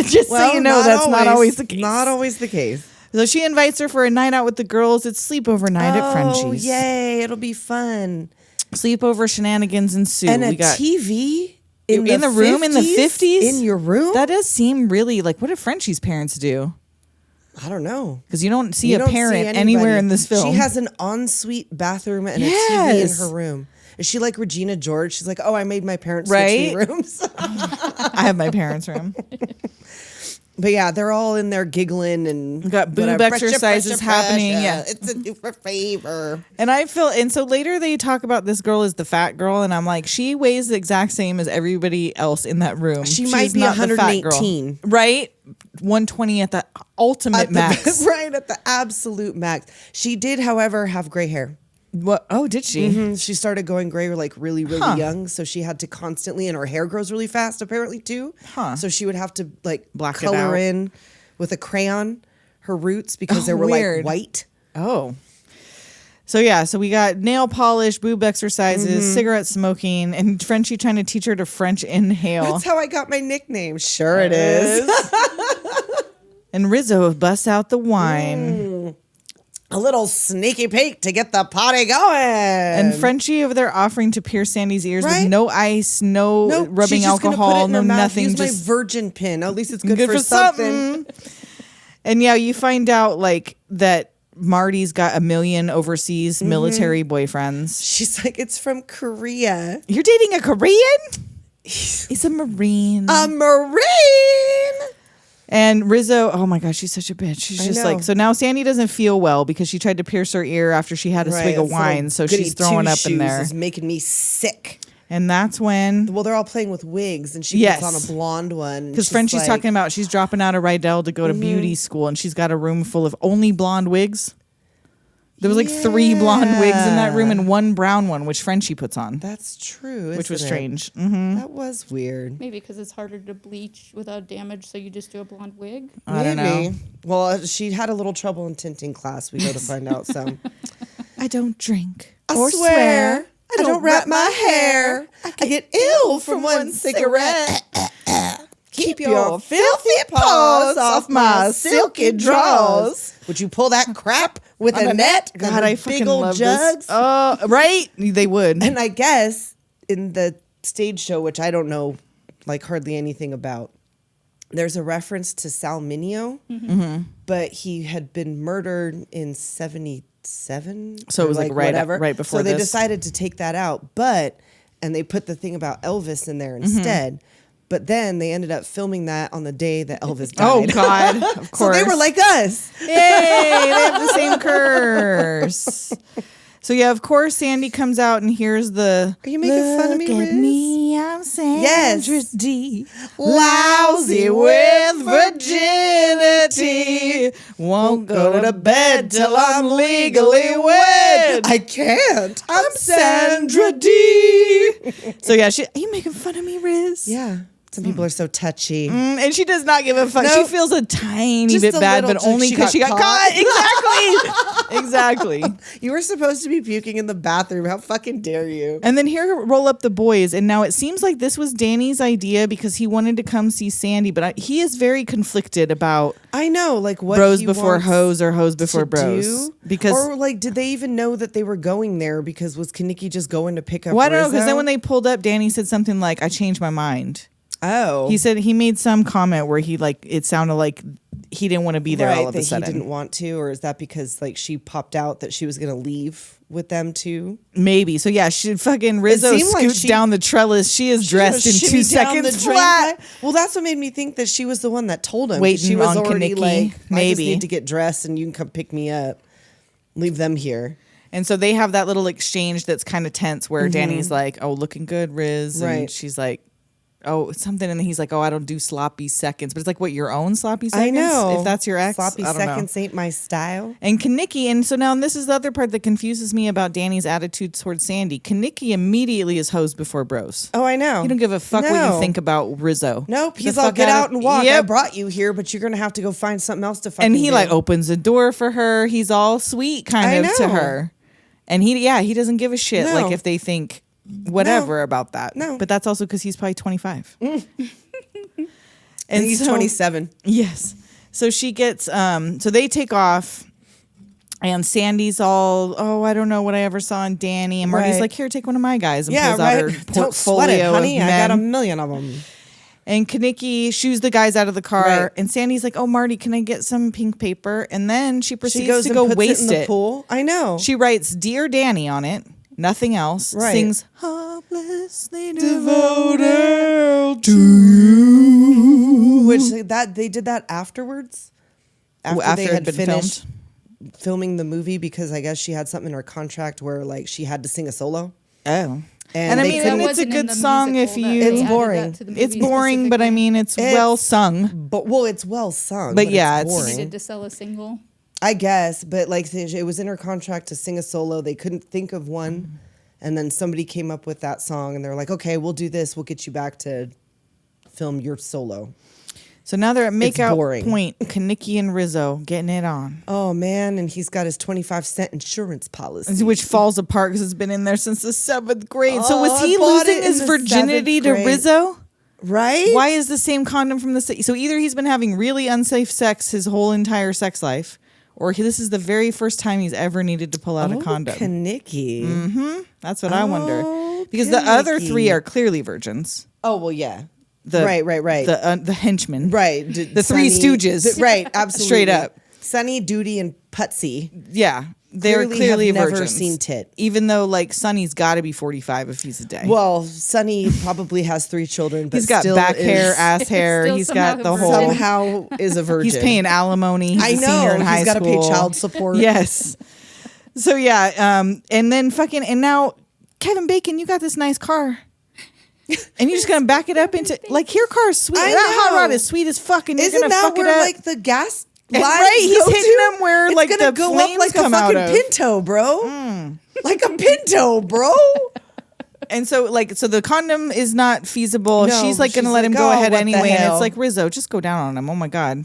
S3: Just
S4: Well,
S3: so you know, that's not always the case.
S4: Not always the case.
S3: So she invites her for a night out with the girls. It's sleepover night at Frenchy's.
S4: Oh, yay! It'll be fun.
S3: Sleepover shenanigans ensue.
S4: And a
S3: we got
S4: TV
S3: in the room in the 50s?
S4: In your room?
S3: That does seem really like, what did Frenchie's parents do?
S4: I don't know.
S3: Because you don't see
S4: You
S3: a
S4: don't see
S3: parent
S4: anybody.
S3: anywhere in this film.
S4: She has an ensuite bathroom and a TV
S3: Yes.
S4: in her room. Is she like Regina George? She's like, oh, I made my parents
S3: Right?
S4: switch me rooms.
S3: I have my parents' room.
S4: But yeah, they're all in there giggling and
S3: We got boob
S4: whatever.
S3: exercises happening, yeah.
S4: It's a new favor.
S3: And I feel, and so later they talk about this girl as the fat girl, and I'm like, she weighs the exact same as everybody else in that room.
S4: She
S3: She's
S4: might be
S3: not the fat girl.
S4: 118.
S3: Right? 120 at the ultimate max.
S4: Right, at the absolute max. She did, however, have gray hair.
S3: What? Oh, did she?
S4: Mhm. She started going gray like really young, so she had to constantly, and her hair grows really fast apparently too. So she would have to like
S3: Black it
S4: color
S3: out.
S4: in with a crayon her roots because they were
S3: weird.
S4: like white.
S3: Oh. So yeah, so we got nail polish, boob exercises, cigarette smoking, and Frenchy trying to teach her to French inhale.
S4: That's how I got my nickname. Sure it is.
S3: And Rizzo busts out the wine.
S4: A little sneaky peek to get the party going.
S3: And Frenchy over there offering to pierce Sandy's ears
S4: Right?
S3: with no ice, no
S4: Nope,
S3: rubbing
S4: she's just gonna put it
S3: alcohol,
S4: in
S3: no
S4: her mouth,
S3: nothing.
S4: Use
S3: Just
S4: my virgin pin. At least it's good, for something.
S3: And yeah, you find out like that Marty's got 1 million overseas military boyfriends.
S4: She's like, it's from Korea.
S3: You're dating a Korean? He's a Marine.
S4: A Marine.
S3: And Rizzo, oh my gosh, she's such a bitch. She's
S4: I
S3: just
S4: know.
S3: like, so now Sandy doesn't feel well because she tried to pierce her ear after she had a swig of wine. So she's throwing up in there.
S4: Is making me sick.
S3: And that's when,
S4: Well, they're all playing with wigs, and she puts on a blonde one.
S3: because Frenchy's talking about she's dropping out of Rydell to go to beauty school, and she's got a room full of only blonde wigs. There was like 3 blonde wigs in that room and 1 brown one, which Frenchy puts on,
S4: That's true,
S3: which was
S4: isn't it?
S3: strange. Mm-hmm.
S4: That was weird.
S5: Maybe because it's harder to bleach without damage, so you just do a blonde wig.
S3: I don't know.
S4: Maybe. Well, she had a little trouble in tinting class. We go to find out. So
S3: I don't drink
S4: I
S3: or
S4: swear I don't wrap my hair. I get ill from one cigarette. Keep your filthy paws off my silky drawers. Would you pull that crap with Annette?
S3: God, I fucking
S4: big old
S3: love
S4: jugs.
S3: this. Right? They would.
S4: And I guess in the stage show, which I don't know like hardly anything about, there's a reference to Sal Mineo, but he had been murdered in 77.
S3: So it was
S4: or,
S3: like right before
S4: So they
S3: this.
S4: decided to take that out, and they put the thing about Elvis in there instead. But then they ended up filming that on the day that Elvis died.
S3: Oh God! Of course.
S4: So they were like us.
S3: "Yay! They have the same curse." So yeah, of course, Sandy comes out and here's the.
S4: Are you making fun of me,
S3: Look
S4: Riz?
S3: at me, I'm Sandra
S4: Yes.
S3: D.
S4: Lousy with virginity.
S3: Won't go to bed till I'm legally wed.
S4: I can't. I'm
S3: Sandra D. So yeah, are you making fun of me, Riz?
S4: Yeah. Some people are so touchy.
S3: And she does not give a fuck.
S4: No.
S3: She feels a tiny
S4: Just
S3: bit
S4: a
S3: bad,
S4: little,
S3: but only
S4: she
S3: because she got
S4: got
S3: caught. Exactly.
S4: You were supposed to be puking in the bathroom. How fucking dare you?
S3: And then here roll up the boys. And now it seems like this was Danny's idea because he wanted to come see Sandy, but he is very conflicted about
S4: I know, like what
S3: bros
S4: he
S3: before
S4: wants
S3: hoes or hoes before
S4: to
S3: bros.
S4: do.
S3: Because
S4: or like, did they even know that they were going there? Because was Kenickie just going to pick up?
S3: well, I don't know, because
S4: Rizzo?
S3: then when they pulled up, Danny said something like, I changed my mind.
S4: Oh,
S3: He said he made some comment where he like it sounded like he didn't want to be there all of
S4: that
S3: a sudden.
S4: he didn't want to, or is that because like she popped out that she was gonna leave with them too?
S3: Maybe. So yeah, she fucking Rizzo
S4: seemed like
S3: scoots
S4: she-
S3: down the trellis. She is dressed in
S4: Shimmy
S3: 2
S4: down
S3: seconds
S4: the drain
S3: flat.
S4: pipe. Well, that's what made me think that she was the one that told him. 'cause
S3: Waiting
S4: she was
S3: on
S4: already
S3: Kenickie,
S4: like, I just
S3: maybe.
S4: need to get dressed and you can come pick me up. Leave them here.
S3: And so they have that little exchange that's kind of tense where Danny's like, "Oh, looking good, Riz," and
S4: Right.
S3: she's like, "Oh, something," and then he's like, "Oh, I don't do sloppy seconds," but it's like, what, your own sloppy seconds?
S4: I know.
S3: If that's your ex,
S4: Sloppy
S3: I don't know.
S4: seconds ain't my style.
S3: And Kenickie, and so now this is the other part that confuses me about Danny's attitude towards Sandy. Kenickie immediately is hoes before bros.
S4: Oh, I know.
S3: He don't give a fuck what
S4: No.
S3: you think about Rizzo.
S4: Nope.
S3: The
S4: He's all
S3: fuck
S4: get
S3: outta-
S4: out and walk. I
S3: Yep.
S4: brought you here, but you're gonna have to go find something else to fucking
S3: And he
S4: do.
S3: like opens the door for her. He's all sweet kind
S4: I
S3: of to
S4: know.
S3: her. And he doesn't give a shit
S4: No.
S3: like if they think whatever about that.
S4: No.
S3: But that's also because he's probably 25.
S4: And he's
S3: so-
S4: 27.
S3: Yes. So she gets so they take off and Sandy's all, "Oh, I don't know what I ever saw in Danny." And Marty's
S4: Right.
S3: like, "Here, take one of my guys." And
S4: Yeah,
S3: pulls out her
S4: right. Don't
S3: portfolio
S4: sweat it, honey.
S3: of
S4: I got a
S3: men.
S4: million of them.
S3: And Kenickie shoos the guys out of the car.
S4: Right.
S3: And Sandy's like, "Oh, Marty, can I get some pink paper?" And then she proceeds
S4: She goes
S3: to
S4: and
S3: go
S4: puts
S3: waste
S4: it in the pool. I know.
S3: She writes "Dear Danny" on it, nothing else.
S4: Right.
S3: Sings "Hopelessly Devoted to You,"
S4: Which they did that afterwards. After
S3: After
S4: they
S3: it had
S4: had
S3: been
S4: finished filming the movie, because I guess she had something in her contract where like she had to sing a solo.
S3: Oh, And I
S4: they
S3: mean,
S4: couldn't-
S3: and it's a
S5: wasn't in
S3: good
S5: the
S3: song if
S5: musical that
S3: you.
S5: they
S4: It's
S5: added
S4: boring.
S5: that to the
S3: It's
S5: movie
S3: boring, but I
S5: specifically.
S3: mean, it's well sung.
S4: But well, it's well sung.
S3: But yeah,
S4: it's
S3: it's-
S4: boring.
S5: Needed to sell a single.
S4: I guess, but like it was in her contract to sing a solo. They couldn't think of one, and then somebody came up with that song, and they're like, "Okay, we'll do this. We'll get you back to film your solo."
S3: So now they're at makeout
S4: boring.
S3: point. Kenickie and Rizzo getting it on,
S4: Oh man, and he's got his 25-cent insurance policy.
S3: which falls apart because it's been in there since the 7th grade. So was
S4: Oh,
S3: he
S4: I bought
S3: losing
S4: it in
S3: his
S4: the
S3: virginity
S4: 7th
S3: to
S4: grade.
S3: Rizzo?
S4: Right?
S3: Why is the same condom from the so either he's been having really unsafe sex his whole entire sex life, or this is the very first time he's ever needed to pull out a condom.
S4: Kenickie.
S3: That's what I wonder.
S4: Oh,
S3: Because the other
S4: Kenickie.
S3: 3 are clearly virgins.
S4: Oh well, yeah.
S3: The,
S4: Right.
S3: The henchmen.
S4: Right.
S3: The Three Stooges.
S4: Right. Absolutely.
S3: Straight up.
S4: Sonny, Doody, and Putsy.
S3: Yeah. They're
S4: Clearly
S3: clearly
S4: have never
S3: virgins.
S4: seen tit.
S3: Even though like Sonny's got to be 45 if he's a day.
S4: Well, Sonny probably has 3 children, but
S3: he's got
S4: still
S3: back
S4: is-
S3: hair, ass hair.
S5: Still
S3: He's
S5: somehow
S3: got the
S5: a
S3: whole.
S5: virgin.
S4: somehow is a virgin.
S3: He's paying alimony. He's
S4: I
S3: a senior
S4: know.
S3: in high
S4: He's got to pay
S3: school.
S4: child support.
S3: Yes. So yeah, and then and now Kevin Bacon, you got this nice car. And you're just gonna back it up into like your car is sweet.
S4: I
S3: That hot
S4: know.
S3: rod is sweet as fuck, and you're
S4: Isn't
S3: gonna
S4: that
S3: fuck it
S4: where
S3: up.
S4: like the gas
S3: And
S4: lines
S3: right, he's
S4: go
S3: hitting
S4: to?
S3: them where,
S4: It's
S3: like,
S4: gonna
S3: the
S4: go
S3: flames
S4: up like a
S3: come out
S4: fucking
S3: of.
S4: Pinto, bro. Like a Pinto, bro.
S3: And so the condom is not feasible.
S4: No,
S3: She's like gonna
S4: she's
S3: let him
S4: like,
S3: go
S4: "Oh,
S3: ahead
S4: what the
S3: anyway, and
S4: hell?"
S3: it's like Rizzo, just go down on him. Oh my god,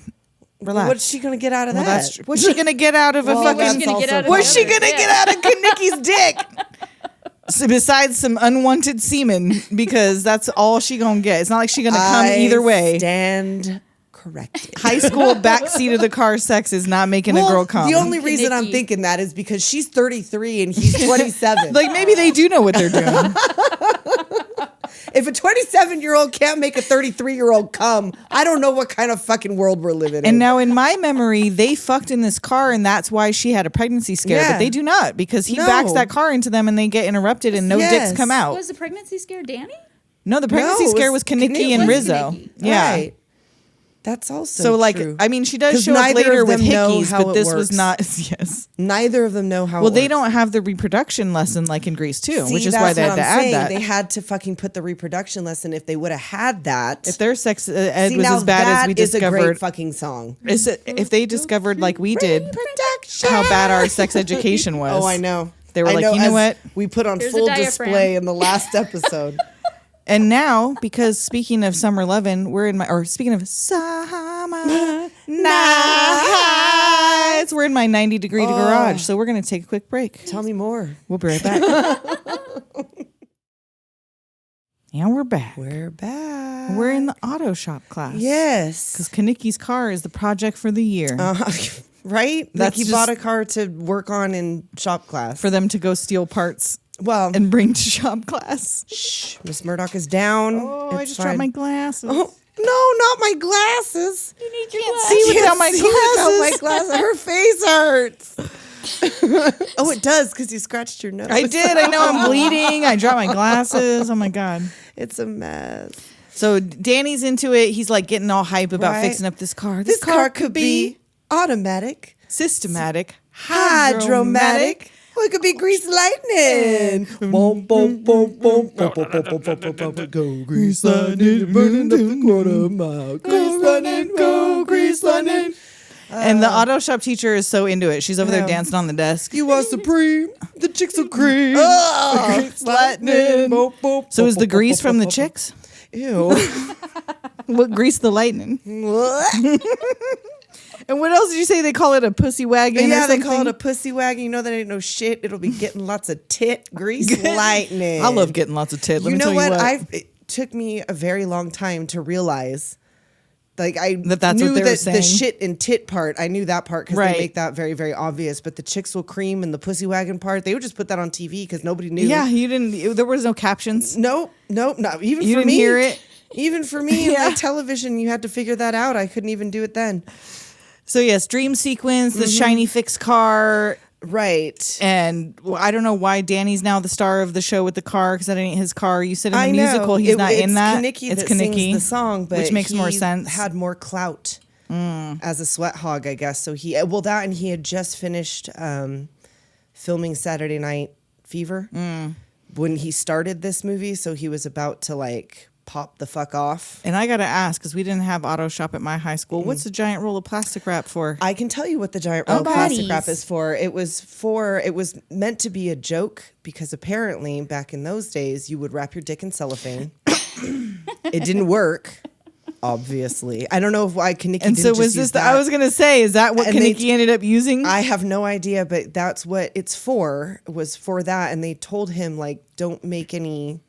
S3: relax.
S4: What's she gonna get out of
S3: Well,
S4: that?
S3: that's true. What's she gonna get out of a
S4: Well,
S3: fucking?
S4: that's
S5: gonna get
S4: also
S5: out of
S3: What's she
S5: the
S3: gonna
S5: other?
S3: get out of Kenicky's dick? So besides some unwanted semen, because that's all she gonna get. It's not like she gonna come either way.
S4: Stand corrected.
S3: High school backseat of the car sex is not making a girl come.
S4: The only reason I'm
S5: Kenickie.
S4: thinking that is because she's 33 and he's 27.
S3: like maybe they do know what they're doing.
S4: if a 27-year-old can't make a 33-year-old come, I don't know what kind of fucking world we're living in.
S3: And now in my memory, they fucked in this car, and that's why she had a pregnancy scare.
S4: Yeah.
S3: But they do not, because he
S4: No.
S3: backs that car into them, and they get interrupted, and no
S4: Yes.
S3: dicks come out.
S5: Was the pregnancy scare Danny?
S3: No, the pregnancy
S4: No, it
S3: scare
S4: was
S3: was Kenickie and
S5: was
S3: Rizzo.
S5: Kenickie.
S3: Yeah.
S4: Right. That's also
S3: So like,
S4: true.
S3: I mean, she does
S4: 'Cause
S3: show up
S4: neither
S3: later
S4: of
S3: with
S4: them know
S3: hickeys,
S4: how
S3: but
S4: it
S3: this was
S4: works.
S3: not. Yes.
S4: Neither of them know how.
S3: Well,
S4: it
S3: they
S4: works.
S3: don't have the reproduction lesson like in Greece too,
S4: See,
S3: which is
S4: that's
S3: why they had
S4: what
S3: to
S4: I'm
S3: add
S4: saying.
S3: that.
S4: They had to fucking put the reproduction lesson. If they would have had that,
S3: If their sex ed
S4: see,
S3: was
S4: now
S3: as bad as we
S4: that is a great
S3: discovered,
S4: fucking song.
S3: if they discovered like we did how bad our sex education was.
S4: Oh, I know.
S3: They were
S4: I
S3: like, you know
S4: as
S3: what?
S4: We put on
S5: There's a
S4: full
S5: diaphragm.
S4: display in the last episode.
S3: And now, because speaking of summer lovin', speaking of summer nights, we're in my 90-degree garage. So we're going to take a quick break.
S4: Tell me more.
S3: We'll be right back. And we're back.
S4: We're back.
S3: We're in the auto shop class.
S4: Yes.
S3: Because Kenicky's car is the project for the year.
S4: Right?
S3: That's
S4: Like he
S3: just-
S4: bought a car to work on in shop class.
S3: for them to go steal parts
S4: well,
S3: and bring to shop class.
S4: shh, Miss Murdoch is down.
S3: Oh, I
S4: It's
S3: just dropped
S4: fine.
S3: my glasses.
S4: Oh, no, not my glasses.
S5: You need your
S3: See
S4: I
S3: without my
S4: can't see without my
S3: glasses.
S4: glasses. Her face hurts. Oh, it does because you scratched your nose.
S3: I did. I know I'm bleeding. I dropped my glasses. Oh my God.
S4: It's a mess.
S3: So Danny's into it. He's like getting all hype about
S4: Right.
S3: fixing up this car.
S4: This car could be automatic,
S3: systematic,
S4: hydromatic. Or it could be grease lightning. Boom, boom, boom, boom, boom, boom, boom, boom, boom, boom, boom. Go grease lightning, burning up the quarter mile. Grease lightning, go grease lightning.
S3: And the auto shop teacher is so into it. She's over there
S4: Yeah.
S3: dancing on the desk.
S4: You are supreme. The chicks are cream. Grease
S3: lightning.
S4: Boom, boom,
S3: So is the
S4: boom,
S3: grease
S4: boom,
S3: from the
S4: boom,
S3: chicks?
S4: Ew.
S3: What grease the lightning? And what else did you say? They call it a pussy wagon?
S4: Yeah,
S3: or
S4: they
S3: something?
S4: call it a pussy wagon. You know that ain't no shit. It'll be getting lots of tit grease lightning.
S3: I love getting lots of tit. Let
S4: You
S3: me
S4: know
S3: tell
S4: what?
S3: you what.
S4: It took me a very long time to realize. Like I
S3: That's
S4: knew
S3: what they were
S4: that the
S3: saying.
S4: shit and tit part. I knew that part because
S3: Right.
S4: they make that very, very obvious. But the chicks will cream and the pussy wagon part, they would just put that on TV because nobody knew.
S3: Yeah, you didn't. There was no captions.
S4: Nope. Not even
S3: You
S4: for
S3: didn't
S4: me.
S3: hear it?
S4: Even for me in
S3: Yeah.
S4: my television, you had to figure that out. I couldn't even do it then.
S3: So yes, dream sequence,
S4: Mm-hmm.
S3: the shiny fixed car,
S4: Right.
S3: and I don't know why Danny's now the star of the show with the car because that ain't his car. You said in the
S4: I know.
S3: musical he's not in that.
S4: Kenickie
S3: It's
S4: that sings
S3: Kenickie,
S4: the song, but
S3: which makes more
S4: he
S3: sense.
S4: Had more clout as a sweat hog, I guess. So he that and he had just finished filming Saturday Night Fever, when he started this movie, so he was about to like pop the fuck off.
S3: And I gotta ask, because we didn't have auto shop at my high school. What's the giant roll of plastic wrap for?
S4: I can tell you what the giant roll of plastic
S5: Bodies.
S4: wrap is for. It was meant to be a joke because apparently back in those days you would wrap your dick in cellophane. It didn't work, obviously. I don't know why Kenickie
S3: And
S4: didn't
S3: so
S4: just
S3: was
S4: use
S3: this?
S4: that.
S3: I was gonna say, is that what
S4: And they-
S3: Kenickie ended up using?
S4: I have no idea, but that's what it's for. It was for that, and they told him like, don't make any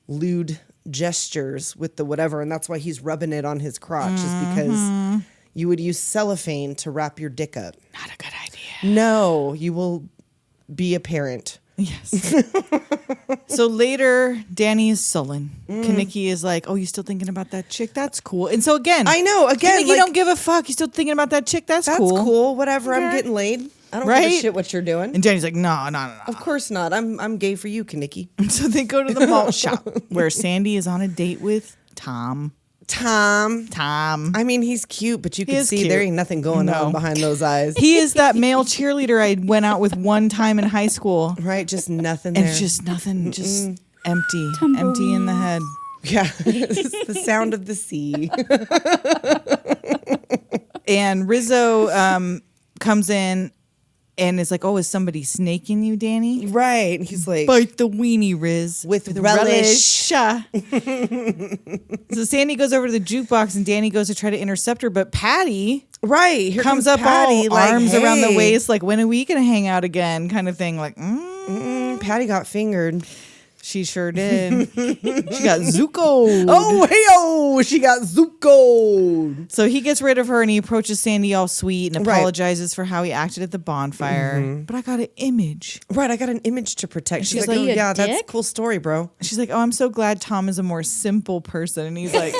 S4: lewd gestures with the whatever, and that's why he's rubbing it on his crotch, is because you would use cellophane to wrap your dick up.
S3: Not a good idea.
S4: No, you will be a parent.
S3: Yes. So later, Danny is sullen. Kenickie is like, "Oh, you still thinking about that chick? That's cool." And so again,
S4: I know. Again,
S3: Kenickie
S4: like,
S3: don't give a fuck. You still thinking about that chick? That's cool.
S4: Whatever. I'm
S3: Okay.
S4: getting laid. I don't give
S3: Right?
S4: a shit what you're doing.
S3: And Danny's like, "No."
S4: Of course not. I'm gay for you, Kenickie.
S3: So they go to the malt shop where Sandy is on a date with Tom.
S4: Tom. I mean, he's cute, but you can
S3: is
S4: see
S3: cute.
S4: there ain't nothing going
S3: No.
S4: on behind those eyes.
S3: He is that male cheerleader I went out with one time in high school.
S4: Right? Just nothing
S3: And
S4: there.
S3: it's just nothing, just empty in the head.
S4: Yeah, it's the sound of the sea.
S3: And Rizzo comes in and is like, "Oh, is somebody snaking you, Danny?"
S4: Right. He's like,
S3: Bite the weenie, Riz.
S4: With relish.
S3: So Sandy goes over to the jukebox and Danny goes to try to intercept her, but Patty
S4: right. Here
S3: comes up
S4: Patty,
S3: all
S4: like,
S3: arms around the
S4: hey.
S3: waist, like, "When are we going to hang out again?" kind of thing. Like,
S4: Patty got fingered.
S3: she sure did. She got Zuko.
S4: Oh, hey, she got Zuko.
S3: So he gets rid of her and he approaches Sandy all sweet and
S4: Right.
S3: apologizes for how he acted at the bonfire. But I got an image.
S4: Right, I got an image to protect. She's
S3: she's
S4: like,
S3: like,
S4: oh,
S5: "You
S4: yeah, that's a
S5: dick?"
S4: cool story, bro.
S3: She's like, "Oh, I'm so glad Tom is a more simple person." And he's like,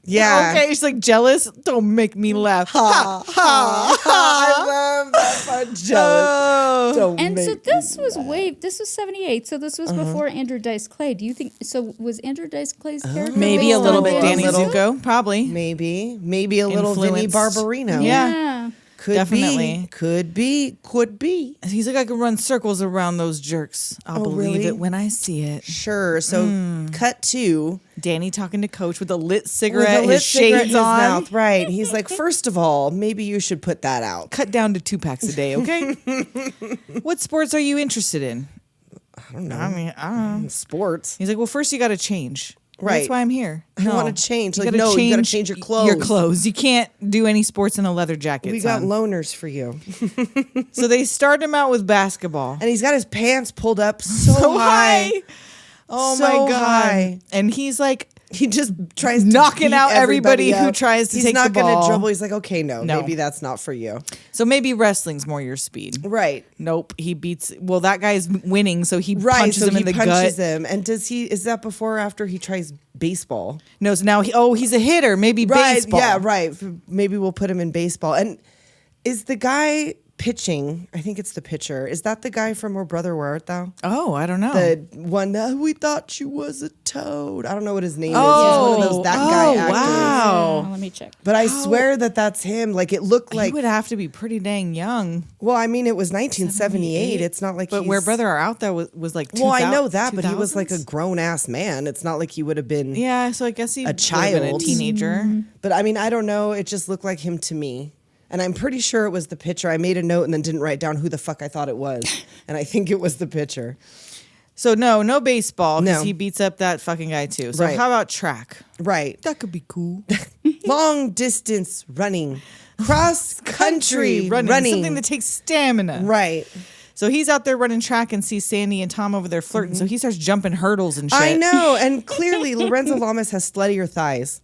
S4: Yeah.
S3: "Okay." She's like, "Jealous? Don't make me laugh."
S4: Ha, ha, ha. I love that part. Jealous.
S3: Oh.
S4: Don't
S5: And so
S4: make
S5: this
S4: me
S5: was
S4: laugh.
S5: this was 78. So this was before Andrew Dice Clay. Do you think so? Was Andrew Dice Clay's character
S3: Maybe a
S5: based
S3: little
S5: on
S3: bit
S5: this?
S3: Danny
S4: little.
S3: Zuko, probably.
S4: Maybe a little Vinny
S3: Influenced.
S4: Barbarino.
S3: Yeah.
S4: Could
S3: Definitely.
S4: be. Could be.
S3: He's like, "I can run circles around those jerks. I'll believe
S4: really?
S3: it when I see it."
S4: Sure. So cut to
S3: Danny talking to Coach with a lit
S4: with
S3: cigarette,
S4: a lit
S3: his
S4: cigarette
S3: shades
S4: in his
S3: on.
S4: mouth. Right. He's like, first of all, maybe you should put that out.
S3: Cut down to 2 packs a day, okay? What sports are you interested in? I don't know. I don't know.
S4: Sports.
S3: He's like, "Well, first you got to change."
S4: Right.
S3: That's why I'm here.
S4: I wanna change. Like,
S3: gotta
S4: no, you gotta change your clothes.
S3: Your clothes. You can't do any sports in a leather jacket.
S4: We got
S3: son.
S4: loners for you.
S3: So they start him out with basketball.
S4: And he's got his pants pulled up so high.
S3: Oh
S4: So
S3: my God.
S4: high.
S3: And he's like,
S4: He just tries to
S3: knocking
S4: beat
S3: out everybody who
S4: up.
S3: tries to
S4: He's
S3: take
S4: not
S3: the
S4: gonna
S3: ball.
S4: dribble. He's like, okay, no,
S3: No.
S4: maybe that's not for you.
S3: so maybe wrestling's more your speed.
S4: Right.
S3: Nope. He beats, well, that guy's winning, so he
S4: Right.
S3: punches
S4: So
S3: him
S4: he
S3: in the
S4: punches
S3: gut.
S4: him. And is that before or after he tries baseball?
S3: No, so now he's a hitter. Maybe baseball.
S4: Yeah, right. Maybe we'll put him in baseball. And is the guy pitching? I think it's the pitcher. Is that the guy from Where Brother Where Art Thou?
S3: Oh, I don't know.
S4: The one that we thought you was a toad. I don't know what his name is. He's one of those that guy actors.
S3: Wow.
S5: Let me check.
S4: But I swear that's him. Like it looked
S3: He
S4: like.
S3: would have to be pretty dang young.
S4: Well, I mean, it was 1978. It's not like.
S3: But
S4: he's,
S3: Where Brother Are Out There was like 2000,
S4: Well, I know that, but he was like a
S3: 2000s?
S4: grown ass man. It's not like he would have been.
S3: Yeah, so I guess he
S4: A
S3: would have been a
S4: child.
S3: teenager.
S4: But I mean, I don't know. It just looked like him to me. And I'm pretty sure it was the pitcher. I made a note and then didn't write down who the fuck I thought it was. And I think it was the pitcher.
S3: So no baseball because
S4: No.
S3: he beats up that fucking guy too. So
S4: Right.
S3: how about track?
S4: Right.
S3: That could be cool.
S4: Long distance running. Cross country running.
S3: Something that takes stamina.
S4: Right.
S3: So he's out there running track and sees Sandy and Tom over there flirting. So he starts jumping hurdles and shit.
S4: I know. And clearly, Lorenzo Lamas has sluttier thighs.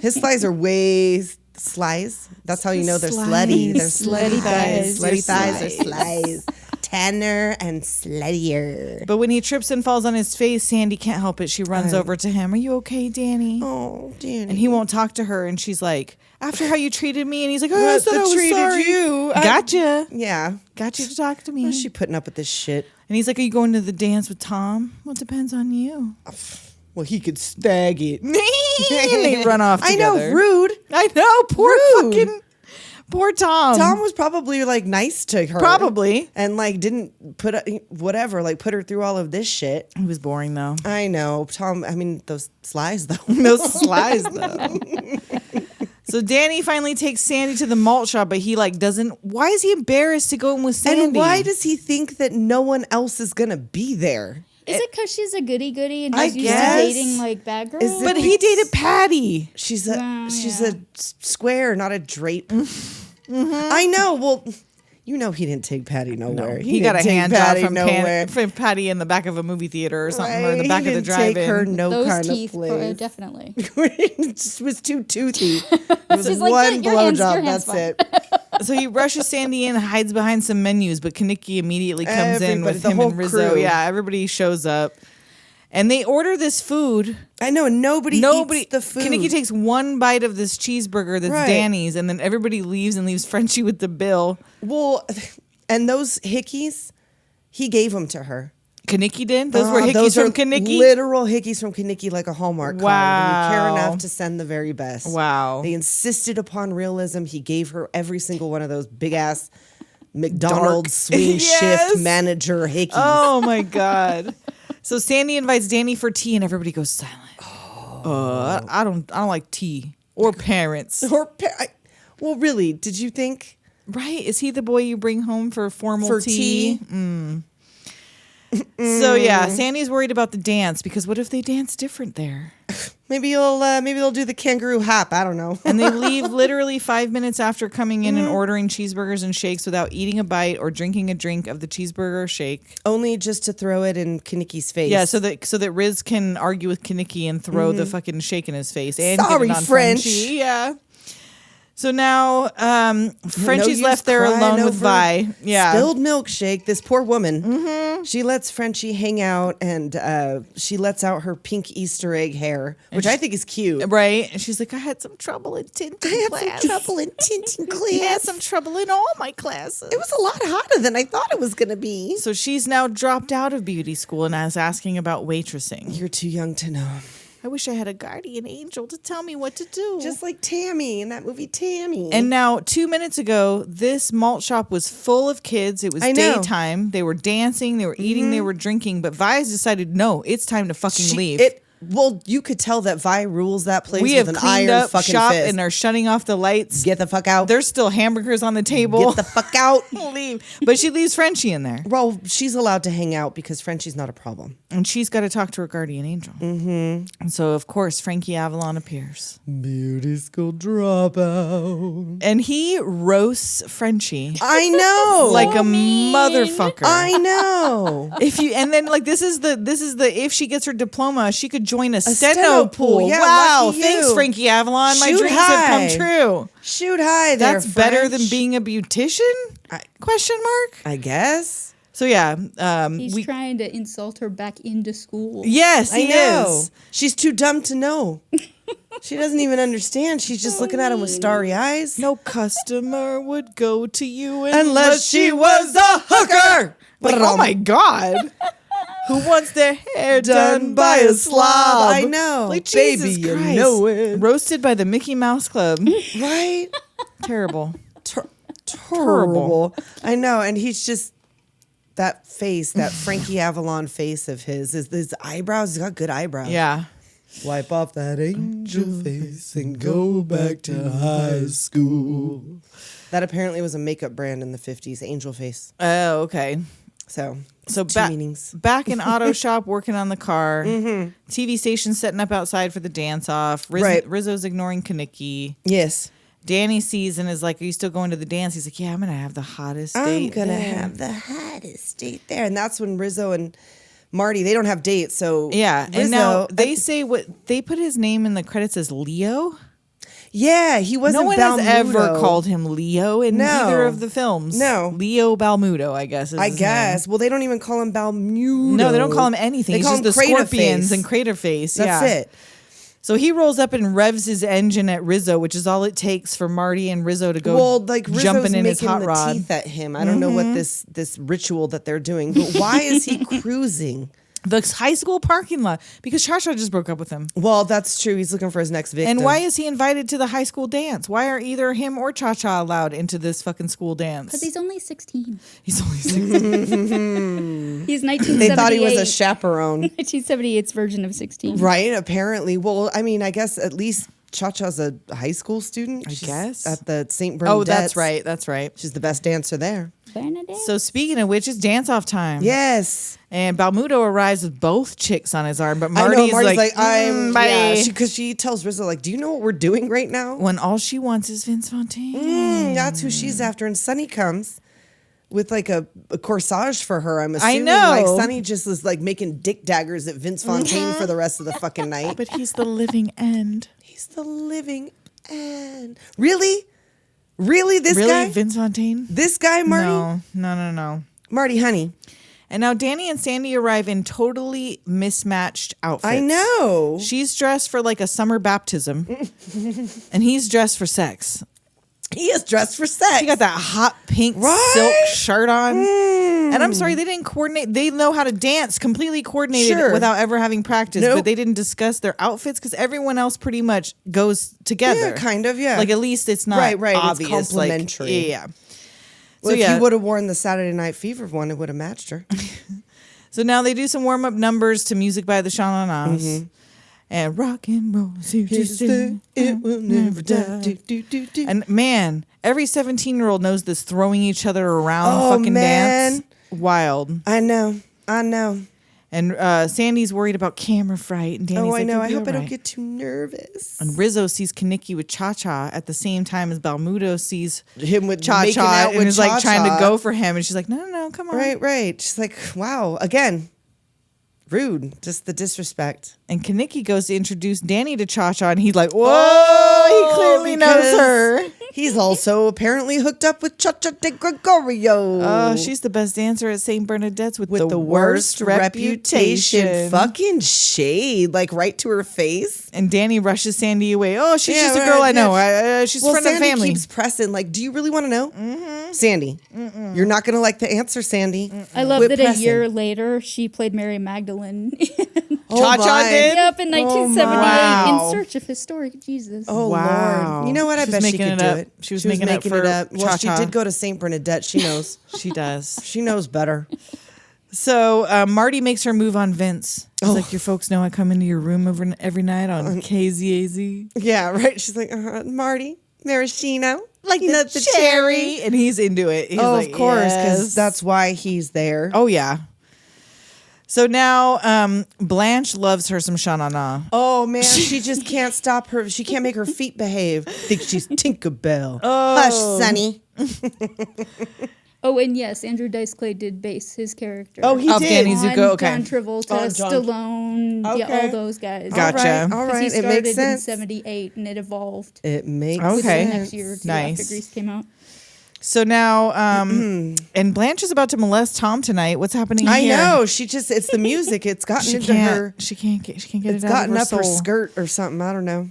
S4: His thighs are way slies. That's how you know they're slutty. They're
S5: Slutty thighs.
S4: Slutty thighs are slies. Tanner and sluttier.
S3: But when he trips and falls on his face, Sandy can't help it. She runs over to him. "Are you okay, Danny?"
S4: Oh, Danny.
S3: And he won't talk to her. And she's like, "After how you treated me." And he's like, "Oh, I
S4: Well,
S3: said I was
S4: treated
S3: sorry.
S4: you.
S3: Gotcha.
S4: Yeah.
S3: Got you to talk to me."
S4: What's she putting up with this shit?
S3: And he's like, "Are you going to the dance with Tom?" "Well, it depends on you."
S4: Well, he could stag it.
S3: And they run off
S4: I
S3: together.
S4: know, rude.
S3: I know, poor
S4: Rude.
S3: fucking Poor Tom.
S4: Tom was probably like nice to her.
S3: Probably.
S4: And like didn't put put her through all of this shit.
S3: He was boring though.
S4: I know. Tom, I mean, those slides though.
S3: Those slides though. So Danny finally takes Sandy to the malt shop, but he like doesn't. Why is he embarrassed to go in with Sandy?
S4: And why does he think that no one else is going to be there?
S5: Is it because she's a goody-goody and
S4: I
S5: he's used to
S4: guess.
S5: dating like bad girls?
S4: Is it-
S3: But he dated Patty.
S4: She's a
S5: Well,
S4: she's
S5: yeah.
S4: a square, not a drape. I know. Well, you know he didn't take Patty nowhere.
S3: He got a
S4: didn't take
S3: hand job
S4: Patty
S3: from Patty in the back of a movie theater or something, or in the
S4: Right?
S3: back
S4: He
S3: of the
S4: didn't take
S3: drive-in.
S4: her no
S5: Those
S4: kind
S5: teeth,
S4: of place.
S5: definitely.
S4: It just was too toothy. It was
S5: She's like,
S4: one
S5: "Your hands- your
S4: blowjob.
S5: hands
S4: That's
S5: fine."
S4: it.
S3: So he rushes Sandy in, hides behind some menus, but Kenickie immediately comes in
S4: Everybody,
S3: with
S4: the
S3: him
S4: whole
S3: and Rizzo.
S4: crew.
S3: Yeah, everybody shows up. And they order this food.
S4: I know. And nobody eats the food.
S3: Kenickie takes one bite of this cheeseburger that's
S4: Right.
S3: Danny's, and then everybody leaves and leaves Frenchy with the bill.
S4: Well, and those hickeys, he gave them to her.
S3: Kenickie did? Those were hickeys
S4: those
S3: from
S4: are
S3: Kenickie?
S4: Literal hickeys from Kenickie, like a Hallmark card. And you care
S3: Wow.
S4: enough to send the very best.
S3: Wow.
S4: They insisted upon realism. He gave her every single one of those big ass McDonald's swing
S3: Yes.
S4: shift manager hickeys.
S3: Oh my God. So Sandy invites Danny for tea and everybody goes silent. I don't like tea or parents.
S4: Well, really, did you think
S3: Right? Is he the boy you bring home for formal
S4: for
S3: tea?
S4: tea?
S3: So yeah, Sandy's worried about the dance because what if they dance different there?
S4: Maybe they'll do the kangaroo hop. I don't know.
S3: And they leave literally 5 minutes after coming in and ordering cheeseburgers and shakes without eating a bite or drinking a drink of the cheeseburger or shake.
S4: Only just to throw it in Kenickie's face.
S3: Yeah, so that Riz can argue with Kenickie and throw the fucking shake in his face and get
S4: Sorry,
S3: it on
S4: French.
S3: Frenchy. Yeah. So now Frenchie's
S4: use
S3: left there
S4: crying
S3: alone with
S4: over
S3: Vi. Yeah.
S4: Spilled milkshake. This poor woman. She lets Frenchie hang out, and she lets out her pink Easter egg hair, which I think is cute.
S3: Right? And she's like, I had some trouble in tinting class.
S4: I had some trouble in tinting
S3: I had
S4: class.
S3: some trouble in all my classes.
S4: It was a lot hotter than I thought it was going to be.
S3: So she's now dropped out of beauty school and is asking about waitressing.
S4: You're too young to know.
S3: I wish I had a guardian angel to tell me what to do.
S4: Just like Tammy in that movie, Tammy.
S3: And now, 2 minutes ago, this malt shop was full of kids. It was
S4: I know.
S3: daytime. They were dancing, they were eating, they were drinking. But Vi's decided, no, it's time to fucking leave.
S4: Well, you could tell that Vi rules that place
S3: We
S4: with
S3: have
S4: an
S3: cleaned
S4: iron
S3: up
S4: fucking
S3: shop
S4: fist.
S3: and are shutting off the lights.
S4: Get the fuck out.
S3: There's still hamburgers on the table.
S4: Get the fuck out.
S3: Leave. But she leaves Frenchy in there.
S4: Well, she's allowed to hang out because Frenchie's not a problem.
S3: And she's got to talk to her guardian angel. Mm-hmm. And so, of course, Frankie Avalon appears.
S4: Beauty school dropout.
S3: And he roasts Frenchy
S4: I know.
S3: like a
S5: mean.
S3: motherfucker.
S4: I know.
S3: If you and then like this is the if she gets her diploma, she could join a steno
S4: steno
S3: pool.
S4: pool. Yeah,
S3: wow,
S4: lucky
S3: thanks,
S4: you.
S3: Frankie Avalon. My
S4: Shoot
S3: dreams
S4: high.
S3: have come true.
S4: Shoot high there.
S3: That's better than
S4: French.
S3: being a beautician? Question mark.
S4: I guess.
S3: So yeah,
S5: He's trying to insult her back into school.
S3: yes,
S4: I
S3: he
S4: know.
S3: is.
S4: She's too dumb to know. She doesn't even understand. She's just looking at him with starry eyes.
S3: No customer would go to you
S4: Unless she was a hooker.
S3: Like, oh my god. Who wants their hair done by a slob?
S4: I know.
S3: Like,
S4: Baby,
S3: Jesus
S4: you
S3: Christ.
S4: know it.
S3: Roasted by the Mickey Mouse Club.
S4: Right?
S3: Terrible.
S4: Terrible. I know. And he's just that face, that Frankie Avalon face of his eyebrows. He's got good eyebrows.
S3: Yeah.
S4: Wipe off that angel face and go back to high school. That apparently was a makeup brand in the 50s, Angel Face.
S3: Oh, okay.
S4: So
S3: So
S4: two meanings.
S3: back in auto shop working on the car. TV station setting up outside for the dance off.
S4: Right.
S3: Rizzo's ignoring Kenickie.
S4: Yes.
S3: Danny sees and is like, "Are you still going to the dance?" He's like, "Yeah, I'm gonna have the hottest
S4: I'm
S3: date.
S4: going to
S3: there."
S4: have the hottest date there. And that's when Rizzo and Marty, they don't have dates. So
S3: Yeah,
S4: Rizzo,
S3: and now they say what they put his name in the credits as Leo.
S4: yeah, he wasn't
S3: No one has ever
S4: Balmuto.
S3: called him Leo in
S4: No.
S3: either of the films.
S4: No.
S3: Leo Balmuto, I guess. Is
S4: I
S3: his
S4: guess.
S3: name.
S4: Well, they don't even call him Balmuto.
S3: No, they don't call him anything.
S4: They
S3: It's
S4: call
S3: just
S4: him
S3: the
S4: Crater
S3: scorpions
S4: Face.
S3: and Crater Face.
S4: That's
S3: yeah.
S4: it.
S3: So he rolls up and revs his engine at Rizzo, which is all it takes for Marty and Rizzo to go
S4: Well, like Rizzo's
S3: jumping in his
S4: making
S3: hot
S4: the
S3: rod.
S4: teeth at him. I don't know what this ritual that they're doing, but why is he cruising?
S3: The high school parking lot because Cha-Cha just broke up with him.
S4: Well, that's true. He's looking for his next victim.
S3: And why is he invited to the high school dance? Why are either him or Cha-Cha allowed into this fucking school dance?
S5: Because he's only 16.
S3: He's only 16.
S5: He's 1978.
S4: They thought he was a chaperone.
S5: 1978's version of 16.
S4: Right, apparently. Well, I mean, I guess at least Cha-Cha's a high school student. She's
S3: guess.
S4: at the St. Bernadette.
S3: Oh, that's right. That's right.
S4: She's the best dancer there.
S5: Bernadette.
S3: So speaking of which, it's dance-off time.
S4: Yes.
S3: And Balmuto arrives with both chicks on his arm, but
S4: I know,
S3: Marty's
S4: Marty's
S3: like,
S4: I'm,
S3: bye.
S4: yeah, because she tells Rizzo, like, do you know what we're doing right now?
S3: When all she wants is Vince Fontaine.
S4: That's who she's after. And Sonny comes with like a corsage for her. I'm assuming
S3: know.
S4: like Sonny just was like making dick daggers at Vince Fontaine for the rest of the fucking night.
S3: But he's the living end.
S4: He's the living end. Really? Really? This
S3: Really,
S4: guy?
S3: Vince Fontaine?
S4: This guy, Marty?
S3: No.
S4: Marty, honey.
S3: And now Danny and Sandy arrive in totally mismatched outfits.
S4: I know.
S3: She's dressed for like a summer baptism, and he's dressed for sex.
S4: He is dressed for sex.
S3: He got that hot pink
S4: Right?
S3: silk shirt on. And I'm sorry, they didn't coordinate. They know how to dance completely coordinated
S4: Sure.
S3: without ever having practice,
S4: Nope.
S3: but they didn't discuss their outfits because everyone else pretty much goes together.
S4: Yeah, kind of, yeah.
S3: Like at least it's not
S4: Right, it's
S3: obvious.
S4: complimentary.
S3: Like, yeah.
S4: Well,
S3: So
S4: if
S3: yeah.
S4: you would have worn the Saturday Night Fever one, it would have matched her.
S3: So now they do some warm-up numbers to music by the Sha-Na-Nas. And rock and roll is here to stay.
S4: It will never die. Do, do, do, do.
S3: And man, every 17-year-old knows this throwing each other around
S4: Oh,
S3: fucking
S4: man.
S3: dance. Wild.
S4: I know.
S3: And Sandy's worried about camera fright. And Danny's
S4: Oh, I
S3: like,
S4: know.
S3: "You'll
S4: I
S3: be
S4: hope I
S3: all
S4: don't
S3: right."
S4: get too nervous.
S3: And Rizzo sees Kenickie with Cha-Cha at the same time as Balmuto sees
S4: Him with making
S3: Cha-Cha
S4: out
S3: and
S4: with
S3: is like trying to
S4: Cha-Cha.
S3: go for him. And she's like, no, come on.
S4: Right. She's like, wow. Again, rude. Just the disrespect.
S3: And Kenickie goes to introduce Danny to Cha-Cha, and he's like, whoa, he clearly knows
S4: because
S3: her.
S4: He's also apparently hooked up with Cha-Cha DeGregorio.
S3: Oh, she's the best dancer at St. Bernadette's with the worst reputation.
S4: Fucking shade, like right to her face.
S3: And Danny rushes Sandy away. Oh, she's
S4: Yeah,
S3: just a
S4: right,
S3: girl I
S4: yeah.
S3: know. She's a friend
S4: Sandy
S3: of the family.
S4: keeps pressing, like, do you really want to know? Sandy, you're not going to like the answer, Sandy.
S5: I love
S4: Quit
S5: that
S4: pressing.
S5: a year later she played Mary Magdalene.
S4: Oh,
S3: Cha-Cha
S4: my.
S3: did?
S5: Yep, in 1978,
S3: Wow.
S5: in search of historic Jesus.
S4: Oh,
S3: Wow.
S4: Lord. You know what? I
S3: She
S4: bet
S3: was
S4: she
S3: making
S4: could
S3: it
S4: do
S3: up.
S4: it.
S3: She was making it up for
S4: Well, she
S3: Cha-Cha.
S4: did go to St. Bernadette. She knows.
S3: She does.
S4: She knows better.
S3: So Marty makes her move on Vince. He's like, your folks know I come into your room every night on KZAZ.
S4: Yeah, right. She's like, Marty, maraschino.
S3: Like
S4: You know,
S3: the cherry. And he's into it. He's
S4: Oh,
S3: like,
S4: of course, because
S3: yes.
S4: that's why he's there.
S3: Oh, yeah. So now Blanche loves her some Sha-Na-Na.
S4: Oh, man, she just can't stop her. She can't make her feet behave. Think she's Tinkerbell.
S3: Oh.
S4: Hush, Sonny.
S5: Oh, and yes, Andrew Dice Clay did base his character.
S4: Oh, he
S3: Of
S4: did.
S3: Danny Zuko, okay.
S5: John Travolta,
S4: On John-
S5: Stallone, yeah,
S4: Okay.
S5: all those guys.
S3: Gotcha.
S4: All
S5: Because
S4: right.
S5: he
S4: It
S5: started
S4: makes
S5: in
S4: sense.
S5: 78 and it evolved.
S4: It makes
S3: Okay.
S5: Within the
S4: sense.
S5: next year or two
S3: Nice.
S5: after Grease came out.
S3: So now, and Blanche is about to molest Tom tonight. What's happening
S4: I
S3: here?
S4: know. It's the music. It's gotten
S3: She
S4: into her.
S3: can't get
S4: It's
S3: it out
S4: gotten
S3: of her
S4: up her
S3: soul.
S4: skirt or something. I don't know.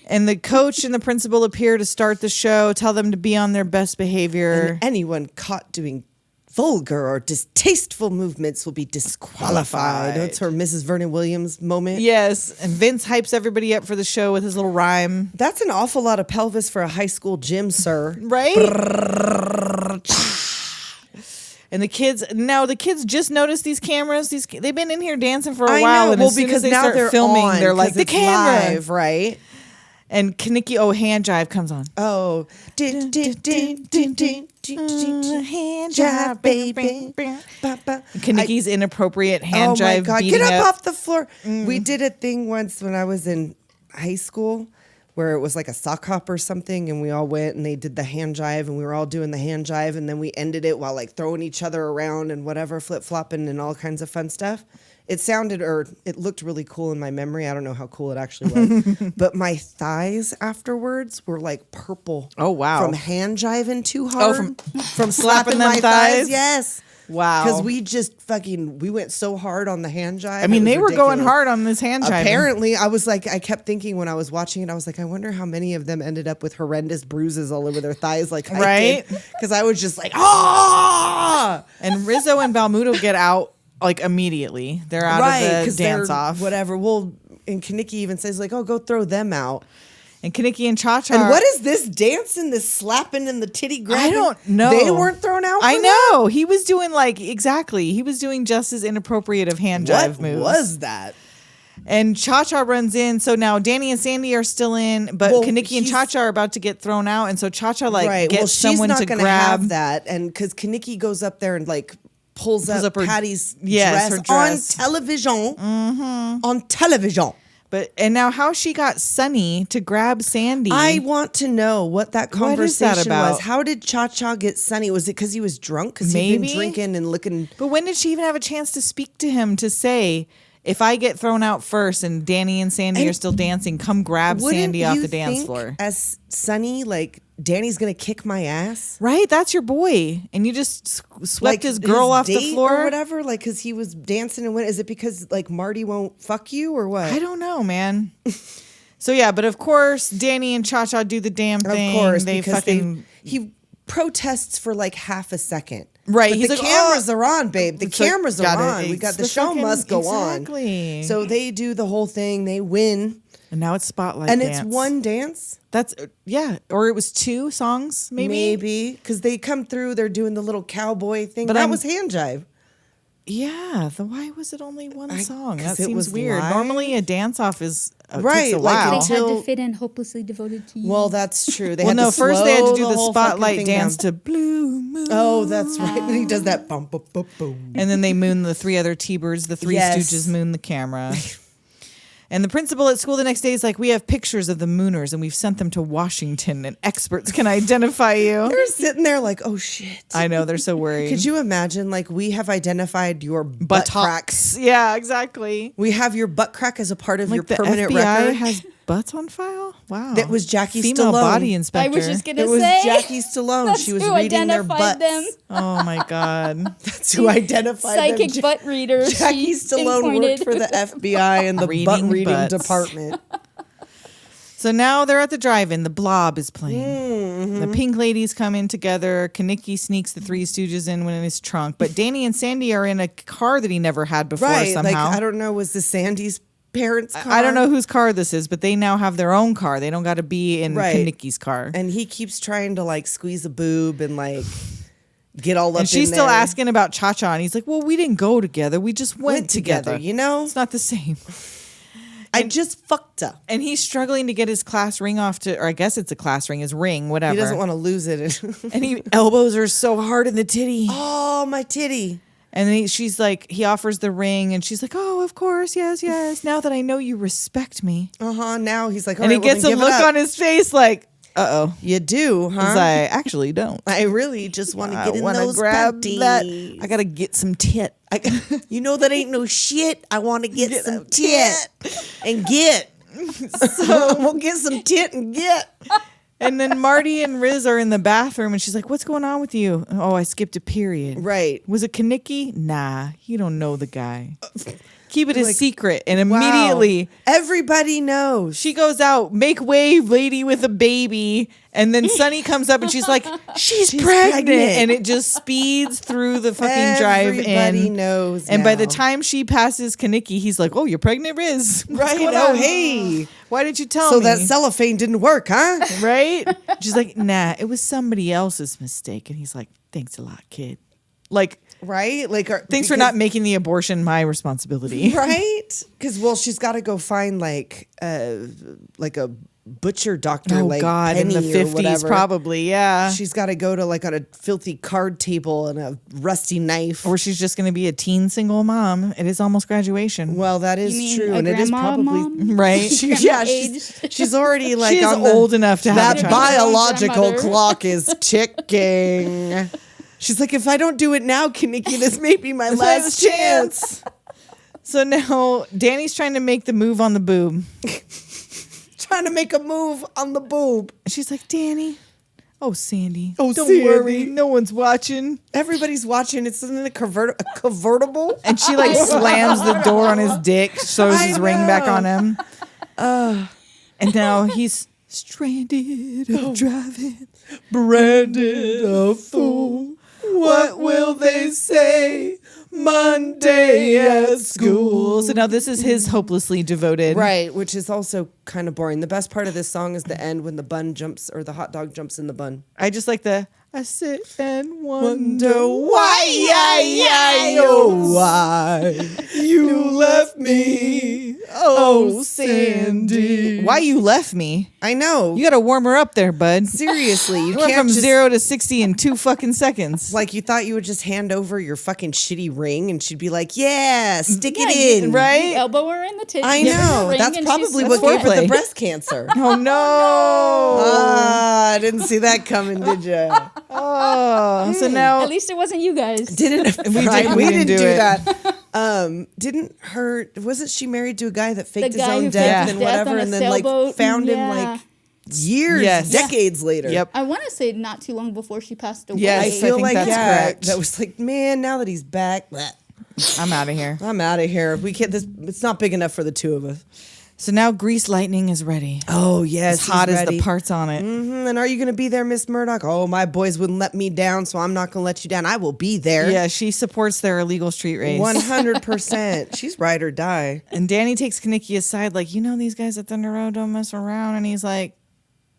S3: And the coach and the principal appear to start the show, tell them to be on their best behavior.
S4: And anyone caught doing vulgar or distasteful movements will be disqualified. That's her Mrs. Vernon Williams moment.
S3: Yes, and Vince hypes everybody up for the show with his little rhyme.
S4: That's an awful lot of pelvis for a high school gym, sir.
S3: Right? And the kids just noticed these cameras. They've been in here dancing for a while,
S4: know.
S3: and
S4: Well,
S3: as soon
S4: because
S3: as they
S4: now
S3: start
S4: they're
S3: filming,
S4: on,
S3: they're like
S4: 'cause
S3: the
S4: it's
S3: camera,
S4: live, right?
S3: And Kenickie, hand jive comes on.
S4: Oh,
S3: Hand
S4: jive, baby.
S3: Kenickie's inappropriate hand
S4: Oh my
S3: jive.
S4: God!
S3: beating
S4: Get up
S3: up
S4: off the floor. We did a thing once when I was in high school where it was like a sock hop or something, and we all went and they did the hand jive, and we were all doing the hand jive, and then we ended it while like throwing each other around and whatever, flip flopping and all kinds of fun stuff. It looked really cool in my memory. I don't know how cool it actually was, but my thighs afterwards were like purple.
S3: Oh, wow.
S4: From hand jiving too hard. From
S3: slapping
S4: slapping
S3: them
S4: my
S3: thighs?
S4: Yes.
S3: Wow.
S4: Because we went so hard on the hand jive.
S3: I mean,
S4: It was
S3: they were going
S4: ridiculous.
S3: hard on this hand jive.
S4: Apparently, I kept thinking when I was watching it, I was like, I wonder how many of them ended up with horrendous bruises all over their thighs, like I
S3: Right?
S4: did. Because I was just like, ah!
S3: And Rizzo and Balmuto get out like immediately. They're out of the dance off.
S4: Whatever. Well, and Kenickie even says like, "Oh, go throw them out."
S3: And Kenickie and Cha-Cha.
S4: And what is this dancing, this slapping, and the titty grabbing?
S3: I don't know.
S4: They weren't thrown out.
S3: I know. He was doing exactly. He was doing just as inappropriate of hand jive moves.
S4: What was that?
S3: And Cha-Cha runs in. So now Danny and Sandy are still in, but Kenickie and Cha-Cha are about to get thrown out. And so Cha-Cha gets someone to grab.
S4: She's not going to have that. And because Kenickie goes up there and pulls up her, Patty's dress on television. Mm-hmm. On television.
S3: And now how she got Sonny to grab Sandy.
S4: I want to know what that conversation
S3: about?
S4: was. How did Cha-Cha get Sonny? Was it because he was drunk? Because he'd been drinking and looking.
S3: But when did she even have a chance to speak to him to say, if I get thrown out first and Danny and Sandy are still dancing, come grab Sandy off the dance floor?
S4: As Sonny, Danny's going to kick my ass?
S3: Right? That's your boy. And you just swept his girl off the floor?
S4: Or whatever? Because he was dancing and went. Is it because Marty won't fuck you or what?
S3: I don't know, man. So yeah, but of course, Danny and Cha-Cha do the damn thing.
S4: Of course,
S3: because
S4: he protests for half a second.
S3: Right.
S4: But
S3: He's
S4: the cameras are on, babe. The cameras are on. We got the show must go on.
S3: Exactly.
S4: So they do the whole thing. They win.
S3: And now it's Spotlight
S4: and
S3: dance.
S4: It's one dance?
S3: That's, or it was 2 songs, maybe?
S4: Maybe. Because they come through, they're doing the little cowboy thing. But that was hand jive.
S3: Yeah. Why was it only one song? That
S4: it
S3: seems
S4: was
S3: weird.
S4: live?
S3: Normally a dance-off is
S4: right,
S3: takes a while.
S5: They had to fit in Hopelessly Devoted to You.
S4: Well, that's true.
S3: First they had to do the Spotlight dance to Blue Moon.
S4: Oh, that's right. And he does that bum, bum, bum, boom.
S3: And then they moon the 3 other T-Birds. The 3 Stooges moon the camera. And the principal at school the next day is like, we have pictures of the mooners and we've sent them to Washington and experts can identify you.
S4: They're sitting there like, oh shit.
S3: I know, they're so worried.
S4: Could you imagine, we have identified your butt cracks.
S3: Yeah, exactly.
S4: We have your butt crack as a part of your
S3: the
S4: permanent
S3: FBI
S4: record.
S3: Has butts on file? Wow.
S4: That was Jackie
S3: Female
S4: Stallone.
S3: body inspector.
S5: I was just going to say.
S4: It was Jackie Stallone. She was reading their butts.
S5: Them.
S3: Oh my God.
S4: That's who identified
S5: Psychic
S4: them.
S5: butt reader.
S4: Jackie Stallone worked for the FBI and the butt reading
S3: butts.
S4: department.
S3: So now they're at the drive-in. The Blob is playing.
S4: Mm-hmm.
S3: The Pink Ladies come in together. Kenickie sneaks the 3 Stooges in his trunk. But Danny and Sandy are in a car that he never had before somehow.
S4: I don't know, was this Sandy's parents' car?
S3: I don't know whose car this is, but they now have their own car. They don't got to be in Kenickie's car.
S4: And he keeps trying to squeeze a boob and get all up in there.
S3: And she's still asking about Cha-Cha. And he's like, well, we didn't go together. We just went together.
S4: You know?
S3: It's not the same.
S4: I just fucked up.
S3: And he's struggling to get his class ring off or I guess it's a class ring, his ring, whatever.
S4: He doesn't want to lose it.
S3: And he elbows her so hard in the titty.
S4: Oh, my titty.
S3: And then she's like, he offers the ring and she's like, oh, of course, yes. Now that I know you respect me.
S4: Now he's like, all
S3: and
S4: right,
S3: he gets a look on his face like, uh-oh.
S4: You do, huh?
S3: Because I actually don't.
S4: I really just want to get in those
S3: grab
S4: panties.
S3: that. I got to get some tit.
S4: You know that ain't no shit. I want to get some tit. And get. So we'll get some tit and get.
S3: And then Marty and Riz are in the bathroom and she's like, what's going on with you? Oh, I skipped a period.
S4: Right.
S3: Was it Kenickie? Nah, you don't know the guy. Keep it a secret. And immediately
S4: everybody knows.
S3: She goes out, make wave, lady with a baby. And then Sonny comes up and she's like, she's pregnant. And it just speeds through the fucking drive-in.
S4: Everybody knows.
S3: And by the time she passes Kenickie, he's like, oh, you're pregnant, Riz.
S4: Right. Oh, hey.
S3: Why didn't you tell me?
S4: So that cellophane didn't work, huh?
S3: Right? She's like, nah, it was somebody else's mistake. And he's like, thanks a lot, kid.
S4: Right?
S3: Thanks for not making the abortion my responsibility.
S4: Right? Because, she's got to go find a butcher doctor.
S3: Oh, God, in the 50s, probably, yeah.
S4: She's got to go to on a filthy card table and a rusty knife.
S3: Or she's just going to be a teen single mom. It is almost graduation.
S4: Well, that is true. And it is probably.
S5: Mom?
S3: Right?
S4: She's already
S3: she is old enough to have
S4: that biological clock is ticking. She's like, if I don't do it now, Kenickie, this may be my last chance.
S3: So now Danny's trying to make the move on the boob.
S4: Trying to make a move on the boob.
S3: She's like, Danny. Oh, Sandy.
S4: Oh,
S3: don't
S4: Sandy.
S3: worry. No one's watching.
S4: Everybody's watching. It's in a convertible.
S3: And she slams the door on his dick, shows his ring back on him. And now he's stranded driving, branded a fool. What will they say? Monday at school. So now this is his hopelessly devoted.
S4: Right, which is also kind of boring. The best part of this song is the end when the bun jumps, or the hot dog jumps in the bun.
S3: I just like I sit and wonder why, why you left me, oh Sandy. Why you left me?
S4: I know.
S3: You got to warm her up there, bud.
S4: Seriously, you
S3: Went
S4: can't
S3: from
S4: just,
S3: 0 to 60 in 2 fucking seconds.
S4: like you thought you would just hand over your fucking shitty ring and she'd be like, yeah, stick it
S5: you-
S4: in.
S3: right?
S5: Elbow her in the titty.
S4: I
S5: give her the
S4: know.
S5: ring,
S4: That's
S5: and
S4: probably
S5: she's-
S4: what gave her
S3: foreplay.
S4: the breast cancer.
S3: Oh no!
S4: I didn't see that coming, did you?
S3: Oh, so now
S5: At least it wasn't you guys.
S4: Didn't
S3: We
S4: we
S3: didn't
S4: didn't
S3: do
S4: do
S3: it.
S4: that. Wasn't she married to a guy that faked
S5: The
S4: his
S5: guy
S4: own
S5: who
S4: death
S5: faked
S4: and
S5: death
S4: whatever,
S5: on a
S4: and then like
S5: sailboat,
S4: found him
S5: yeah.
S4: like years,
S3: Yes.
S4: decades later.
S3: Yep.
S5: I want to say not too long before she passed away.
S3: Yes,
S4: I
S3: I
S4: feel
S3: think
S4: like
S3: that's correct.
S4: that was like, man, now that he's back, bleh,
S3: I'm out of here.
S4: I'm out of here. We can't. It's not big enough for the two of us.
S3: So now Grease Lightning is ready.
S4: Oh yes,
S3: As hot
S4: he's
S3: as the
S4: ready.
S3: parts on it.
S4: And are you going to be there, Miss Murdoch? Oh, my boys wouldn't let me down, so I'm not going to let you down. I will be there.
S3: Yeah, she supports their illegal street race.
S4: 100%. She's ride or die.
S3: And Danny takes Kenickie aside, like, these guys at Thunder Road don't mess around. And he's like,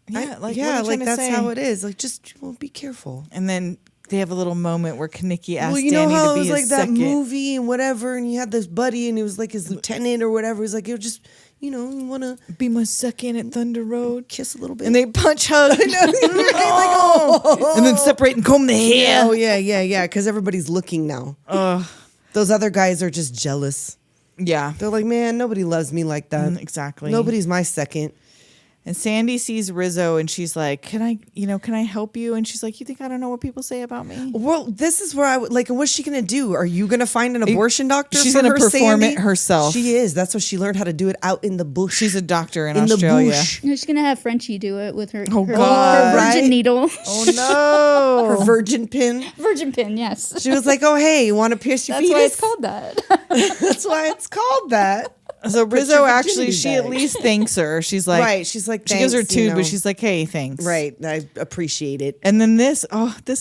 S3: what are you trying to
S4: that's
S3: say?
S4: how it is. Like, just be careful.
S3: And then they have a little moment where Kenickie asks
S4: Well, you know
S3: Danny
S4: how
S3: to
S4: it
S3: be
S4: was
S3: his
S4: like that
S3: second.
S4: movie and whatever, and he had this buddy, and he was like his lieutenant or whatever. He's like, you just, you want to
S3: Be my second at Thunder Road.
S4: kiss a little bit.
S3: And they punch hug. And then separate and comb the hair.
S4: Oh yeah, because everybody's looking now. Those other guys are just jealous.
S3: Yeah.
S4: They're like, man, nobody loves me like that.
S3: Exactly.
S4: Nobody's my second.
S3: And Sandy sees Rizzo and she's like, can I help you? And she's like, you think I don't know what people say about me?
S4: Well, this is where I would like. What's she gonna do? Are you gonna find an abortion doctor?
S3: She's
S4: for
S3: gonna
S4: her,
S3: perform
S4: Sandy?
S3: it herself.
S4: She is. That's what she learned how to do it out in the bush.
S3: She's a doctor in
S4: in
S3: Australia.
S4: the bush.
S5: No, she's gonna have Frenchy do it with her.
S3: Oh,
S5: her,
S3: God.
S5: her virgin
S4: Right?
S5: needle,
S3: Oh no.
S4: Her virgin pin.
S5: virgin pin. Yes,
S4: She was like, "Oh, hey, you want to pierce your
S5: that's why it's
S4: fetus?"
S5: called that.
S4: That's why it's called that.
S3: So Rizzo
S4: your
S3: actually,
S4: virginity
S3: she at
S4: back.
S3: least thanks her. She's like,
S4: Right, she's like,
S3: she gives her
S4: "Thanks," you
S3: two,
S4: know.
S3: but she's like, hey, thanks.
S4: Right, I appreciate it.
S3: And then this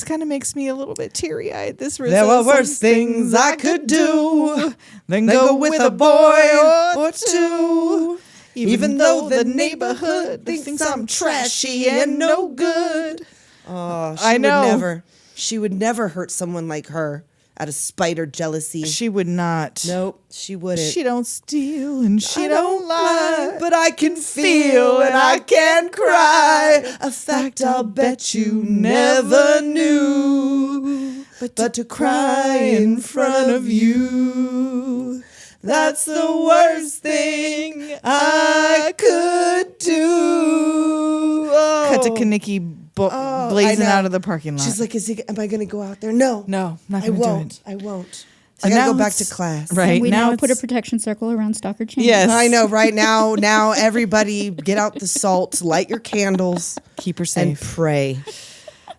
S3: kind of makes me a little bit teary eyed. This Rizzo,
S4: There were
S3: some
S4: worse things I could do than go with a boy or two. Even though the neighborhood thinks I'm trashy and no good. Oh,
S3: I know.
S4: She would never hurt someone like her out of spite or jealousy.
S3: She would not.
S4: Nope, she wouldn't.
S3: She don't steal and she
S4: I
S3: don't lie.
S4: but I can feel and I can cry. A fact I'll bet you never knew. But to cry in front of you, that's the worst thing I could do. Oh.
S3: Cut to Kenickie blazing
S4: I know.
S3: out of the parking lot.
S4: She's like, am I going to go out there? No.
S3: no, not
S4: I
S3: gonna
S4: won't.
S3: do it.
S4: I won't.
S3: So
S4: I got
S3: now
S4: to go back to
S3: it's-
S4: class.
S3: Right.
S5: And we now put a
S3: it's-
S5: protection circle around Stockard Channing.
S3: Yes.
S4: I know. Right now, everybody get out the salt, light your candles,
S3: Keep her
S4: and
S3: safe.
S4: pray.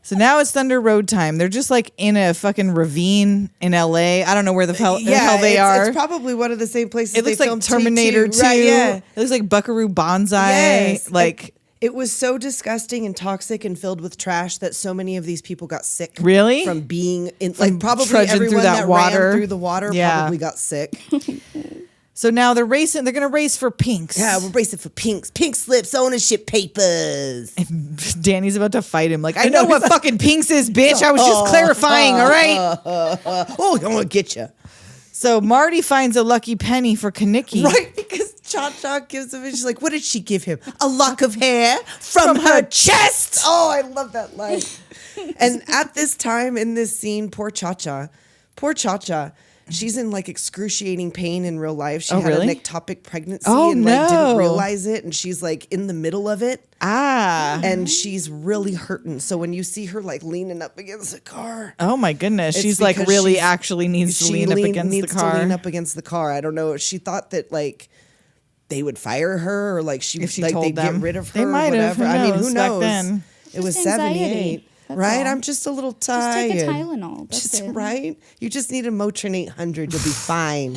S3: So now it's Thunder Road time. They're just like in a fucking ravine in LA. I don't know where the hell they are.
S4: It's probably one of the same places.
S3: It looks
S4: they
S3: like
S4: filmed
S3: Terminator
S4: 2.
S3: 2.
S4: Right, yeah.
S3: It looks like Buckaroo Banzai.
S4: Yes.
S3: Like,
S4: It was so disgusting and toxic and filled with trash that so many of these people got sick.
S3: Really?
S4: From being in, like, probably
S3: trudging through
S4: everyone
S3: that
S4: that
S3: water.
S4: ran through the water
S3: Yeah.
S4: probably got sick.
S3: so now they're racing. They're going to race for pinks.
S4: Yeah, we're racing for pinks. Pink slips, ownership papers.
S3: Danny's about to fight him. Like, I know what fucking pinks is, bitch. I was just clarifying, all right?
S4: Oh, I'm going to get you.
S3: So Marty finds a lucky penny for Kenickie.
S4: Right, because Cha-Cha gives him, and she's like, what did she give him? A lock of hair from her chest. Oh, I love that line. And at this time in this scene, poor Cha-Cha, she's in like excruciating pain in real life. She had
S3: really?
S4: an ectopic pregnancy
S3: Oh,
S4: and like didn't
S3: no.
S4: realize it. And she's like in the middle of it.
S3: Ah.
S4: And she's really hurting. So when you see her like leaning up against the car,
S3: Oh, my goodness.
S4: It's
S3: She's like
S4: because
S3: really
S4: she's-
S3: actually needs to lean up against
S4: needs
S3: the car.
S4: to lean up against the car. I don't know. She thought that like they would fire her or like
S3: If she
S4: like
S3: told
S4: they'd
S3: them.
S4: get rid of her
S3: They
S4: or
S3: might have.
S4: whatever.
S3: Who
S4: I mean,
S3: knows
S4: who
S3: back
S4: knows?
S3: then?
S4: It was
S5: Just anxiety.
S4: 78.
S5: That's
S4: Right?
S5: all.
S4: I'm just a little
S5: Just
S4: tired.
S5: take a Tylenol. That's
S4: Just
S5: it.
S4: right? You just need a Motrin 800. You'll be fine.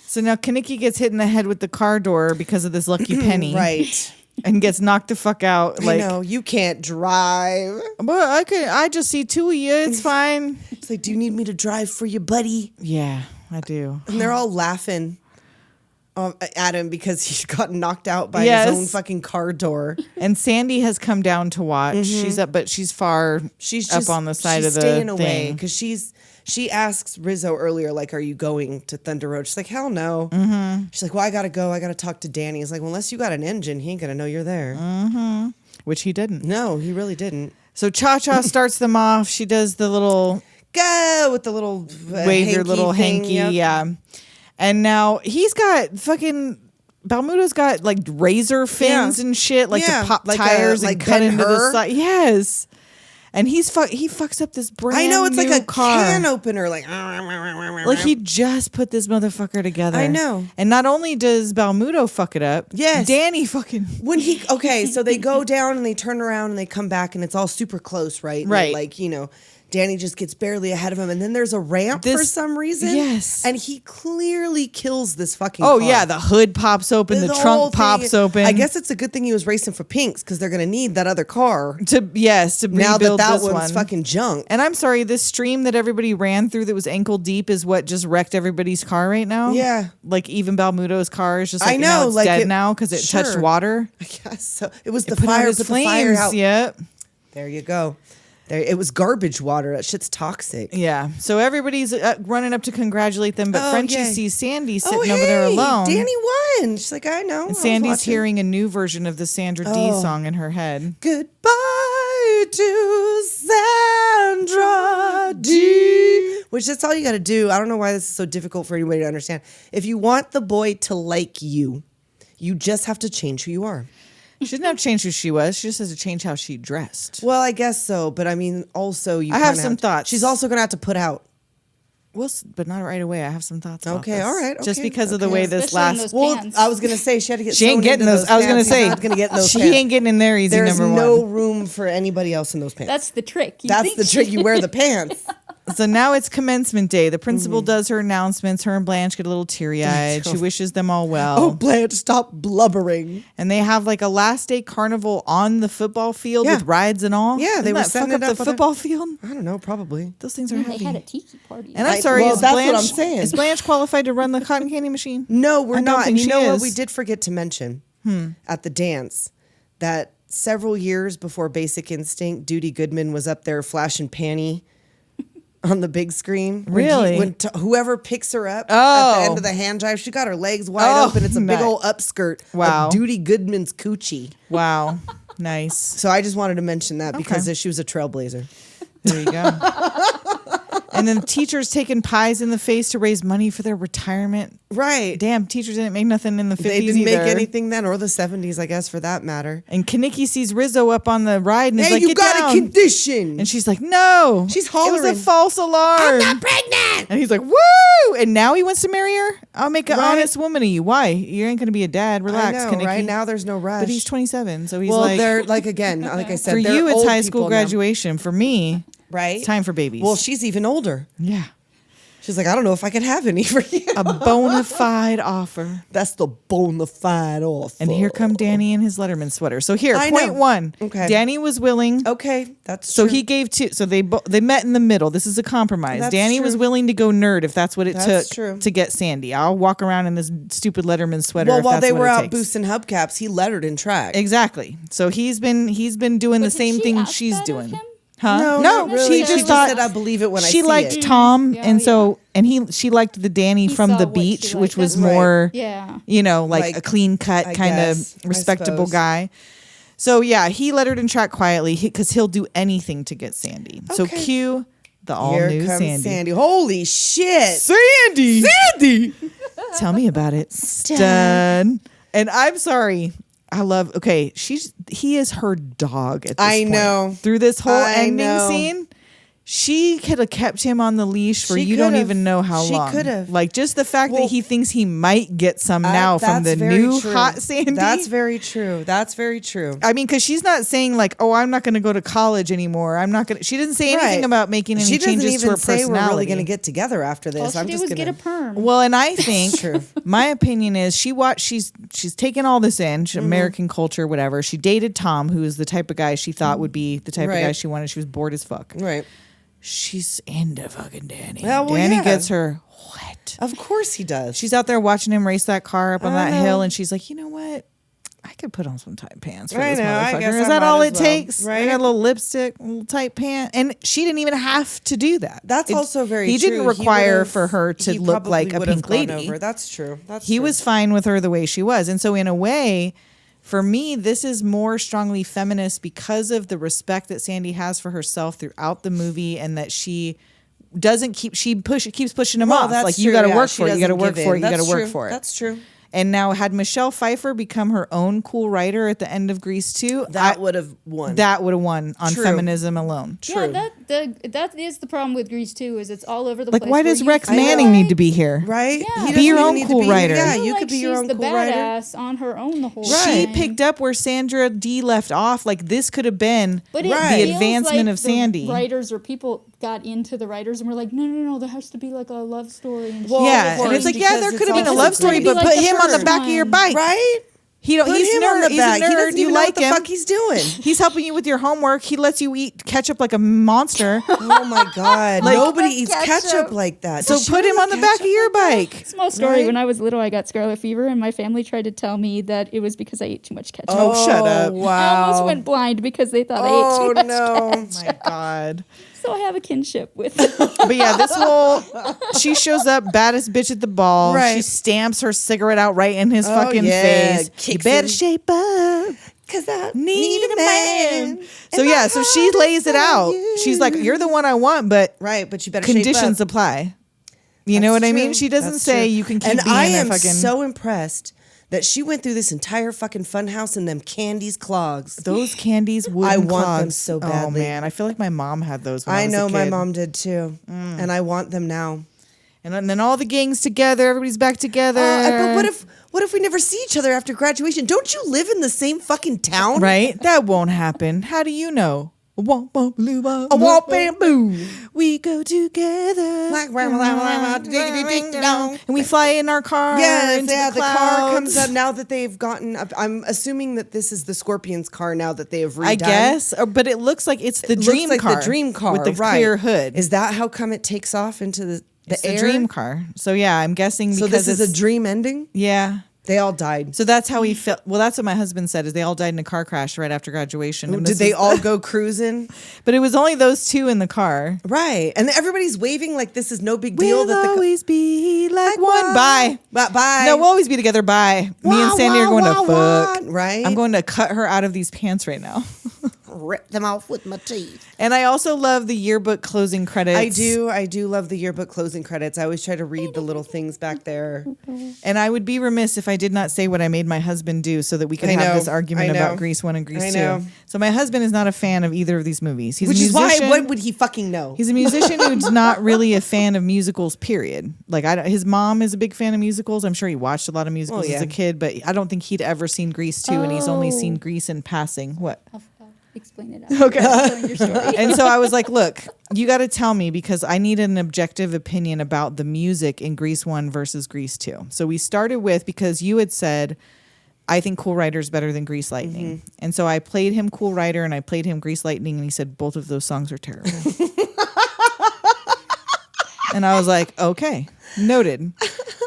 S3: So now Kenickie gets hit in the head with the car door because of this lucky penny.
S4: Right.
S3: and gets knocked the fuck out.
S4: I know, you can't drive.
S3: But I just see two of you. It's fine.
S4: It's like, do you need me to drive for you, buddy?
S3: Yeah, I do.
S4: And they're all laughing at him because he's gotten knocked out by his own fucking car door.
S3: And Sandy has come down to watch.
S4: Mm-hmm.
S3: She's up, but she's far up on the side of the
S4: staying away
S3: thing.
S4: because she asks Rizzo earlier, like, are you going to Thunder Road? She's like, hell no. Mm-hmm. She's like, well, I gotta go. I gotta talk to Danny. He's like, well, unless you got an engine, he ain't gonna know you're there.
S3: Mm-hmm. Which he didn't.
S4: No, he really didn't.
S3: So Cha-Cha starts them off. She does the little
S4: Go with the little
S3: wave your little
S4: thing,
S3: hanky.
S4: yep.
S3: Yeah. And now he's got fucking Balmuto's got like razor fins and shit, like to pop
S4: like
S3: tires
S4: like
S3: and cut into the
S4: Ben-Hur.
S3: side. Yes. And he fucks up this brand
S4: I know, it's
S3: new
S4: like a
S3: car.
S4: can opener, like
S3: He just put this motherfucker together.
S4: I know.
S3: And not only does Balmuto fuck it up,
S4: Yes.
S3: Danny fucking
S4: so they go down and they turn around and they come back and it's all super close, right?
S3: Right.
S4: Like, Danny just gets barely ahead of him, and then there's a ramp for some reason.
S3: Yes.
S4: And he clearly kills this fucking
S3: Oh
S4: car.
S3: yeah, the hood pops open, the
S4: whole
S3: trunk
S4: thing-
S3: pops open.
S4: I guess it's a good thing he was racing for pinks because they're going to need that other car
S3: to
S4: now
S3: rebuild
S4: that
S3: this
S4: one's
S3: one.
S4: fucking junk.
S3: And I'm sorry, this stream that everybody ran through that was ankle deep is what just wrecked everybody's car right now.
S4: Yeah.
S3: Like even Balmuto's car is just like,
S4: I know,
S3: now it's
S4: like
S3: dead
S4: it-
S3: now because it touched
S4: sure.
S3: water.
S4: I guess so. It was the
S3: Put out
S4: fire,
S3: his
S4: put the fire out.
S3: Yep.
S4: There you go. It was garbage water. That shit's toxic.
S3: Yeah. So everybody's running up to congratulate them, but
S4: Oh,
S3: Frenchy
S4: yay.
S3: sees Sandy sitting over there alone.
S4: Danny won. She's like, I know.
S3: And Sandy's hearing a new version of the Sandra D song in her head.
S4: Goodbye to Sandra D. Which that's all you got to do. I don't know why this is so difficult for anybody to understand. If you want the boy to like you, you just have to change who you are.
S3: She didn't have to change who she was. She just has to change how she dressed.
S4: Well, I guess so. But I mean, also,
S3: I have some thoughts.
S4: She's also going to have to put out.
S3: Well, but not right away. I have some thoughts. About
S4: Okay,
S3: this.
S4: all right,
S3: Just
S4: okay,
S3: because of the
S4: okay.
S3: way this
S5: Especially in
S3: last.
S5: those
S4: Well,
S5: pants.
S4: I was going to say she had to get
S3: She ain't
S4: sewn
S3: getting
S4: into
S3: those. I was gonna
S4: pants. She's
S3: say
S4: not going to get in those
S3: she
S4: pants.
S3: ain't getting in there easy.
S4: There's
S3: number
S4: no
S3: one.
S4: room for anybody else in those pants.
S5: That's the trick.
S4: That's the trick. You wear the pants.
S3: So now it's commencement day. The principal does her announcements. Her and Blanche get a little teary-eyed. She wishes them all well.
S4: Oh, Blanche, stop blubbering.
S3: And they have like a last day carnival on the football field
S4: Yeah.
S3: with rides and all.
S4: Yeah,
S3: Doesn't
S4: they were
S3: that
S4: setting
S3: fuck
S4: it
S3: up
S4: up
S3: the
S4: with a-
S3: football field.
S4: I don't know, probably.
S3: Those things are
S5: They
S3: heavy.
S5: had a tiki party.
S3: And I'm sorry,
S4: well,
S3: is
S4: that's
S3: Blanche,
S4: what I'm saying.
S3: Is Blanche qualified to run the cotton candy machine?
S4: No, we're
S3: I don't
S4: not.
S3: think
S4: And you
S3: she
S4: know what
S3: is.
S4: we did forget to mention at the dance? That several years before Basic Instinct, Doody Goodman was up there flashing panty on the big screen.
S3: Really?
S4: Whoever picks her up at
S3: Oh.
S4: the end of the hand drive, she got her legs wide open. It's a big
S3: nice.
S4: old upskirt
S3: Wow.
S4: of Doody Goodman's coochie.
S3: Wow. Nice.
S4: So I just wanted to mention that because
S3: Okay.
S4: she was a trailblazer.
S3: There you go. And then teachers taking pies in the face to raise money for their retirement.
S4: Right.
S3: Damn, teachers didn't make nothing in the 50s
S4: They didn't make
S3: either.
S4: anything then, or the 70s, I guess, for that matter.
S3: And Kenickie sees Rizzo up on the ride and is
S4: Hey,
S3: like,
S4: you
S3: get
S4: got
S3: down.
S4: a condition.
S3: And she's like, no.
S4: She's
S3: It was
S4: hollering.
S3: a false alarm.
S4: I'm not pregnant.
S3: And he's like, woo! And now he wants to marry her? I'll make an
S4: Right.
S3: honest woman of you. Why? You ain't going to be a dad. Relax,
S4: I know,
S3: Kenickie.
S4: right? Now there's no rush.
S3: But he's 27, so he's
S4: well,
S3: like,
S4: they're like, again, like I said,
S3: for
S4: they're
S3: you, it's
S4: old
S3: high school
S4: people now,
S3: graduation. For me,
S4: right?
S3: it's time for babies.
S4: Well, she's even older.
S3: yeah.
S4: She's like, I don't know if I could have any for you.
S3: A bona fide offer.
S4: That's the bona fide offer.
S3: And here come Danny in his Letterman sweater. So here,
S4: I
S3: point
S4: know.
S3: one.
S4: Okay.
S3: Danny was willing.
S4: Okay, that's
S3: So
S4: true.
S3: he gave two. So they met in the middle. This is a compromise.
S4: That's
S3: Danny was
S4: true.
S3: willing to go nerd if that's what it
S4: That's
S3: took
S4: true.
S3: to get Sandy. I'll walk around in this stupid Letterman sweater.
S4: Well,
S3: if
S4: while
S3: that's
S4: they
S3: what
S4: were
S3: it
S4: out
S3: takes.
S4: boosting hubcaps, he lettered in track.
S3: Exactly. So he's been doing the
S5: But did
S3: same
S5: she
S3: thing
S5: ask
S3: she's
S5: that of
S3: doing.
S5: him?
S3: Huh?
S4: No,
S3: No,
S4: not really.
S3: she just
S4: She
S3: thought
S4: said, "I believe it when I
S3: she
S4: see
S3: liked
S4: it."
S3: Tom,
S5: Yeah,
S3: and so she liked the Danny
S5: He
S3: from
S5: saw
S3: the
S5: what she
S3: beach,
S5: liked.
S3: which was
S5: That's
S4: right.
S3: more,
S5: Yeah.
S3: like a clean cut
S4: I
S3: kind
S4: guess,
S3: of
S4: I
S3: respectable
S4: suppose.
S3: guy. So yeah, he lettered in track quietly because he'll do anything to get Sandy. So
S4: Okay.
S3: cue the all
S4: Here
S3: new
S4: comes
S3: Sandy.
S4: Holy shit.
S3: Sandy. Tell me about it. Stud. And I'm sorry. He is her dog at this
S4: I
S3: point.
S4: know.
S3: Through this whole
S4: I
S3: ending
S4: know.
S3: scene, She could have kept him on the leash for
S4: She
S3: you don't
S4: could've.
S3: even know how
S4: She
S3: long.
S4: could've.
S3: Like just the fact
S4: Well,
S3: that he thinks he might get some now from
S4: that's
S3: the
S4: very
S3: new
S4: true.
S3: hot Sandy.
S4: That's very true. That's very true.
S3: I mean, because she's not saying like, "Oh, I'm not going to go to college anymore. I'm not going." to... She doesn't say anything
S4: Right.
S3: about making any
S4: She doesn't
S3: changes to her
S4: even say
S3: personality.
S4: we're really going to get together after
S5: All
S4: this.
S5: she
S4: I'm
S5: did
S4: just
S5: was
S4: going
S5: get a perm.
S3: Well, and I think
S4: true.
S3: my opinion is she's taken all this in, American culture, whatever. She dated Tom, who is the type of guy she thought would be the type of guy
S4: Right.
S3: she wanted. She was bored as fuck.
S4: Right.
S3: She's into fucking Danny.
S4: Yeah, well,
S3: Danny
S4: yeah.
S3: gets her wet.
S4: Of course he does.
S3: She's out there watching him race that car up on
S4: I
S3: that
S4: know.
S3: hill, and she's like, you know what? I could put on some tight pants for
S4: I
S3: this
S4: know, I
S3: motherfucker.
S4: guess
S3: Is
S4: I
S3: that
S4: might
S3: all
S4: as
S3: it
S4: well,
S3: takes?
S4: right?
S3: I got a little lipstick, a little tight pant, and she didn't even have to do that.
S4: That's also very
S3: He
S4: true.
S3: didn't require
S4: would've-
S3: for her to
S4: he
S3: look like
S4: probably
S3: a
S4: would've
S3: pink
S4: gone
S3: lady.
S4: over. That's true. That's
S3: He
S4: true.
S3: was fine with her the way she was. And so in a way, for me, this is more strongly feminist because of the respect that Sandy has for herself throughout the movie, and that she doesn't keeps pushing him off.
S4: that's
S3: Like, you
S4: true,
S3: got to
S4: yeah,
S3: work
S4: she
S3: for it. You got to
S4: doesn't
S3: work
S4: give
S3: for it.
S4: in.
S3: You got to
S4: That's
S3: work
S4: true.
S3: for it.
S4: That's true.
S3: And now, had Michelle Pfeiffer become her own cool writer at the end of Grease 2,
S4: That would have won.
S3: that would have won on
S4: True.
S3: feminism alone.
S5: Yeah, that is the problem with Grease too. Is it's all over the
S3: Like,
S5: place.
S3: why
S5: where
S3: does
S5: you
S3: Rex
S5: feel
S3: Manning
S5: like-
S3: need to be here?
S4: Right?
S5: Yeah.
S4: He
S3: Be your
S4: doesn't
S3: own
S4: even need
S3: cool
S4: to be here.
S3: writer.
S4: Yeah,
S5: feel
S4: you
S5: like
S4: could be your
S5: she's
S4: own
S5: the
S4: cool writer.
S5: badass on her own the whole
S3: She
S5: time.
S3: picked up where Sandra D left off. Like, this could have been
S5: But it
S4: Right.
S3: the
S5: feels
S3: advancement
S5: like
S3: of Sandy.
S5: The writers or people got into the writers and were like, no, there has to be like a love story. And
S4: Well,
S5: shit.
S3: Yeah,
S4: of
S3: and it's
S4: course,
S3: like, yeah, there
S4: because
S3: could have
S4: it's
S3: been a
S4: all
S3: love story,
S5: supposed to
S3: but
S5: be
S3: put
S5: like
S3: him
S5: the
S3: on the
S5: first
S3: back of your
S5: one.
S3: bike.
S4: Right?
S3: He
S4: Put
S3: he's
S4: him
S3: nerd.
S4: on the
S3: He's
S4: back.
S3: a
S4: He
S3: nerd.
S4: doesn't
S3: You
S4: even know
S3: like
S4: what the
S3: him.
S4: fuck he's doing.
S3: He's helping you with your homework. He lets you eat ketchup like a monster.
S4: Oh my God.
S3: Like-
S4: Nobody eats
S5: Ketchup.
S4: ketchup like that.
S3: So
S4: Does she
S3: put him
S4: like
S3: on the back of
S4: ketchup
S3: your
S4: like that?
S3: bike.
S5: Small story.
S4: Right?
S5: When I was little, I got scarlet fever, and my family tried to tell me that it was because I ate too much ketchup.
S3: Oh, shut up.
S4: Wow.
S5: I almost went blind because they thought I ate
S4: Oh
S5: too much
S4: no.
S5: ketchup.
S3: My God.
S5: So I have a kinship with.
S3: But yeah, this whole she shows up, baddest bitch at the ball.
S4: Right.
S3: She stamps her cigarette out right in his
S4: Oh,
S3: fucking
S4: yeah.
S3: face. You
S4: Kicks
S3: better
S4: him.
S3: shape up.
S4: Cause I
S3: Need a man. So
S4: and
S3: yeah,
S4: my
S3: so she
S4: heart
S3: lays
S4: is
S3: it
S4: for
S3: out.
S4: you.
S3: She's like, "You're the one I want, but
S4: Right, but you better
S3: conditions
S4: shape up.
S3: apply." You know
S4: That's
S3: what I mean?
S4: true.
S3: She doesn't
S4: That's
S3: say
S4: true.
S3: you can keep
S4: and
S3: being
S4: I
S3: a
S4: am
S3: fucking.
S4: so impressed that she went through this entire fucking funhouse in them candies clogs.
S3: Those candies would.
S4: I want them so
S3: Oh
S4: badly.
S3: man, I feel like my mom had those. When I
S4: I
S3: was a
S4: know my
S3: kid.
S4: mom did too, and I want them now.
S3: And then all the gangs together, everybody's back together.
S4: But what if we never see each other after graduation? Don't you live in the same fucking town?
S3: Right? That won't happen. How do you know?
S4: A womp bamboo.
S3: We go together.
S4: Like ding-a-ding-dong.
S3: And we fly in our car.
S4: Yes,
S3: into
S4: yeah,
S3: the
S4: the car
S3: clouds.
S4: comes up now that they've gotten up. I'm assuming that this is the Scorpions car now that they have redone.
S3: I guess. But it looks like it's the
S4: It
S3: dream
S4: looks like
S3: car.
S4: the dream car
S3: With the
S4: right.
S3: clear hood.
S4: Is that how come it takes off into the
S3: It's
S4: air?
S3: the dream car. So yeah, I'm guessing
S4: So
S3: because
S4: this is
S3: it's
S4: a dream ending?
S3: Yeah.
S4: They all died.
S3: So that's how he felt. Well, that's what my husband said, is they all died in a car crash right after graduation. And
S4: Did
S3: this
S4: they
S3: was-
S4: all go cruising?
S3: But it was only those two in the car.
S4: Right. And everybody's waving like this is no big deal.
S3: We'll
S4: that the
S3: always be like one.
S4: one.
S3: Bye.
S4: Bye.
S3: No, we'll always be together. Bye. Me and Sandy are going to fuck.
S4: Right?
S3: I'm going to cut her out of these pants right now.
S4: rip them off with my teeth.
S3: And I also love the yearbook closing credits.
S4: I do love the yearbook closing credits. I always try to read the little things back there.
S3: And I would be remiss if I did not say what I made my husband do so that we could
S4: I
S3: have
S4: know,
S3: this argument
S4: I know.
S3: about Grease 1 and Grease
S4: I
S3: 2.
S4: know.
S3: So my husband is not a fan of either of these movies. He's
S4: Which
S3: a
S4: is why,
S3: musician.
S4: what would he fucking know?
S3: He's a musician who's not really a fan of musicals, period. Like, his mom is a big fan of musicals. I'm sure he watched a lot of musicals
S4: yeah.
S3: as a kid, but I don't think he'd ever seen Grease 2, and he's only seen Grease in passing. What?
S5: I'll explain it after.
S3: Okay.
S5: Telling your story.
S3: And so I was like, look, you got to tell me because I need an objective opinion about the music in Grease 1 versus Grease 2. So we started with, because you had said, I think Cool Rider's better than Grease Lightning.
S4: Mm-hmm.
S3: And so I played him Cool Rider and I played him Grease Lightning, and he said both of those songs are terrible. And I was like, okay, noted.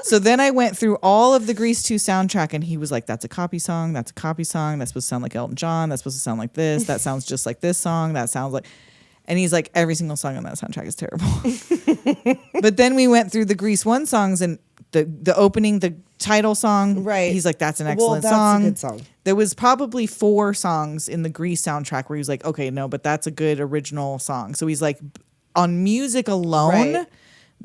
S3: So then I went through all of the Grease 2 soundtrack, and he was like, that's a copy song. That's a copy song. That's supposed to sound like Elton John. That's supposed to sound like this. That sounds just like this song. That sounds like... And he's like, every single song on that soundtrack is terrible. But then we went through the Grease 1 songs, and the opening, the title song.
S4: Right.
S3: He's like, that's an
S4: Well,
S3: excellent
S4: that's a
S3: song.
S4: good song.
S3: There was probably 4 songs in the Grease soundtrack where he was like, okay, no, but that's a good original song. So he's like, on music alone...
S4: Right.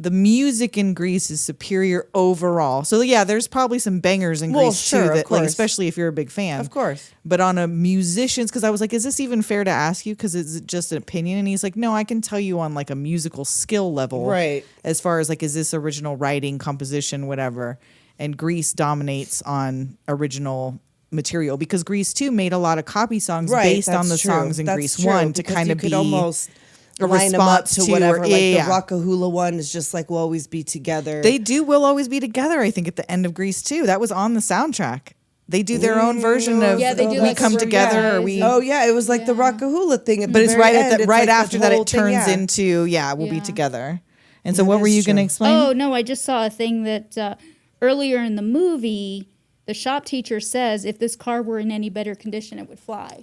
S3: the music in Grease is superior overall. So yeah, there's probably some bangers in Grease
S4: sure,
S3: too,
S4: of
S3: that like,
S4: course.
S3: especially if you're a big fan.
S4: Of course.
S3: But on a musician's, because I was like, is this even fair to ask you? Because it's just an opinion. And he's like, no, I can tell you on like a musical skill level.
S4: Right.
S3: As far as like, is this original writing, composition, whatever. And Grease dominates on original material because Grease 2 made a lot of copy songs based on the songs in Grease 1 to kind of be
S4: almost
S3: a
S4: line them up
S3: response
S4: to
S3: to
S4: whatever.
S3: or-
S4: Like
S3: yeah.
S4: the Rockahula one is just like We'll Always Be Together.
S3: They do Will Always Be Together, I think, at the end of Grease 2. That was on the soundtrack. They do their own version of
S5: Yeah, they do
S3: We
S5: like
S3: Come
S5: a
S3: Together or We...
S4: Oh yeah, it was like the Rockahula thing at
S3: But
S4: the
S3: it's
S4: very
S3: right
S4: end.
S3: at the,
S4: It's
S3: right
S4: like
S3: after
S4: this
S3: that
S4: whole
S3: it
S4: thing,
S3: turns
S4: yeah.
S3: into, We'll Be
S5: Yeah.
S3: Together. And so what were
S4: is
S3: you going to
S4: true.
S3: explain?
S5: Oh, no, I just saw a thing that earlier in the movie, the shop teacher says if this car were in any better condition, it would fly.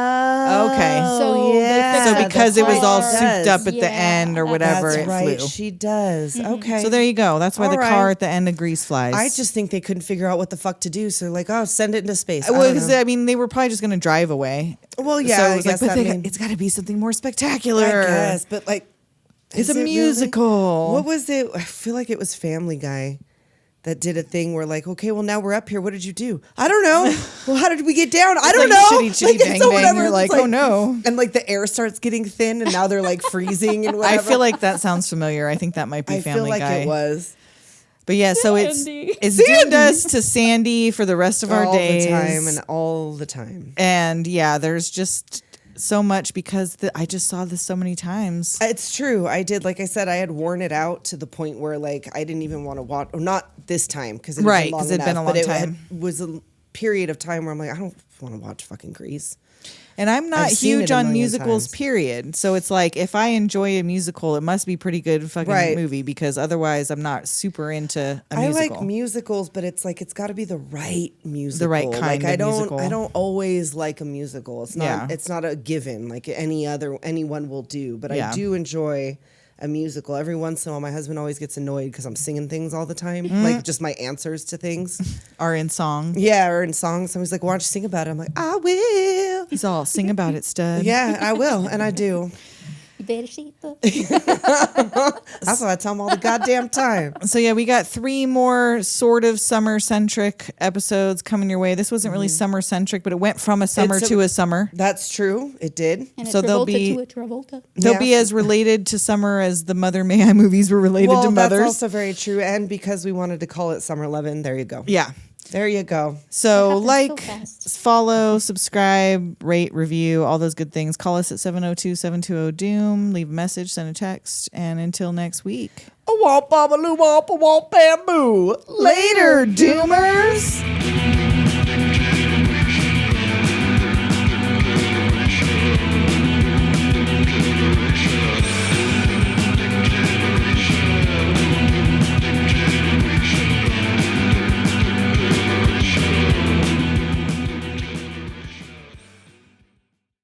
S3: Okay.
S5: So they
S4: yeah.
S5: fixed
S3: So
S5: the
S3: because it was all
S5: car.
S3: souped up at
S5: Yeah,
S3: the end or
S5: that's
S3: whatever,
S4: That's
S3: it
S4: right.
S3: flew.
S4: She does. Okay.
S3: So there you go. That's why
S4: All
S3: the
S4: right.
S3: car at the end of Grease flies.
S4: I just think they couldn't figure out what the fuck to do, so they're like, "Oh, send it into space." I
S3: Well,
S4: don't
S3: because
S4: know.
S3: I mean, they were probably just going to drive away.
S4: Well, yeah,
S3: So
S4: I
S3: it was
S4: guess
S3: like, but
S4: that mean-
S3: it's got to be something more spectacular.
S4: I guess, but like,
S3: It's
S4: is
S3: a
S4: it really?
S3: musical.
S4: What was it? I feel like it was Family Guy that did a thing where like, okay, well now we're up here. What did you do? I don't know. Well, how did we get down? I don't
S3: like
S4: know.
S3: chitty, chitty,
S4: it's
S3: bang,
S4: so
S3: bang.
S4: whatever.
S3: You're
S4: It's
S3: like, oh, no.
S4: And like the air starts getting thin, and now they're like freezing and
S3: I
S4: whatever.
S3: feel like that sounds familiar. I think that might be
S4: I
S3: Family
S4: feel like
S3: Guy.
S4: it was
S3: But yeah, so
S5: Sandy.
S3: it's doomed us to Sandy for the rest of our
S4: all
S3: days.
S4: the time and all the time.
S3: And yeah, there's just so much because I just saw this so many times.
S4: It's true. I did. Like I said, I had worn it out to the point where like I didn't even want to watch. Or not this time because it
S3: Right,
S4: had
S3: 'cause
S4: been
S3: it'd been a long
S4: but
S3: time.
S4: It was a period of time where I'm like, I don't want to watch fucking Grease.
S3: And I'm not
S4: I've seen
S3: huge
S4: it a
S3: on
S4: million
S3: musicals,
S4: times.
S3: period. So it's like if I enjoy a musical, it must be pretty good fucking
S4: Right.
S3: movie because otherwise I'm not super into a
S4: I
S3: musical.
S4: like musicals, but it's like it's got to be the right musical,
S3: right kind
S4: like,
S3: of
S4: I don't,
S3: musical.
S4: I don't always like a musical. It's not.
S3: Yeah.
S4: It's not a given. Like anyone will do. But
S3: Yeah.
S4: I do enjoy a musical. Every once in a while, my husband always gets annoyed because I'm singing things all the time,
S3: Mm-hmm.
S4: like just my answers to things.
S3: Are in song.
S4: Yeah, or in songs. Somebody's like, "Why don't you sing about it?" I'm like, "I will."
S3: He's all sing about it, stud.
S4: Yeah, I will, and I do.
S5: You better sheep up.
S4: That's what I tell them all the goddamn time.
S3: So yeah, we got 3 more sort of summer centric episodes coming your way. This wasn't really summer centric, but it went from a summer
S4: It's a-
S3: to a summer.
S4: That's true. It did.
S5: And
S3: So
S5: a
S3: they'll
S5: Travolta
S3: be-
S5: to a Travolta.
S3: They'll
S4: Yeah.
S3: be as related to summer as the Mother May I movies were related
S4: Well,
S3: to
S4: that's
S3: mothers.
S4: also very true. And because we wanted to call it Summer Lovin', there you go.
S3: Yeah.
S4: There you go.
S3: So
S5: It happens
S3: like,
S5: so fast.
S3: follow, subscribe, rate, review, all those good things. Call us at 702-720-DOOM. Leave a message, send a text. And until next week.
S4: A womp, baba, loo, womp, a womp, bamboo.
S3: Later, Doomers!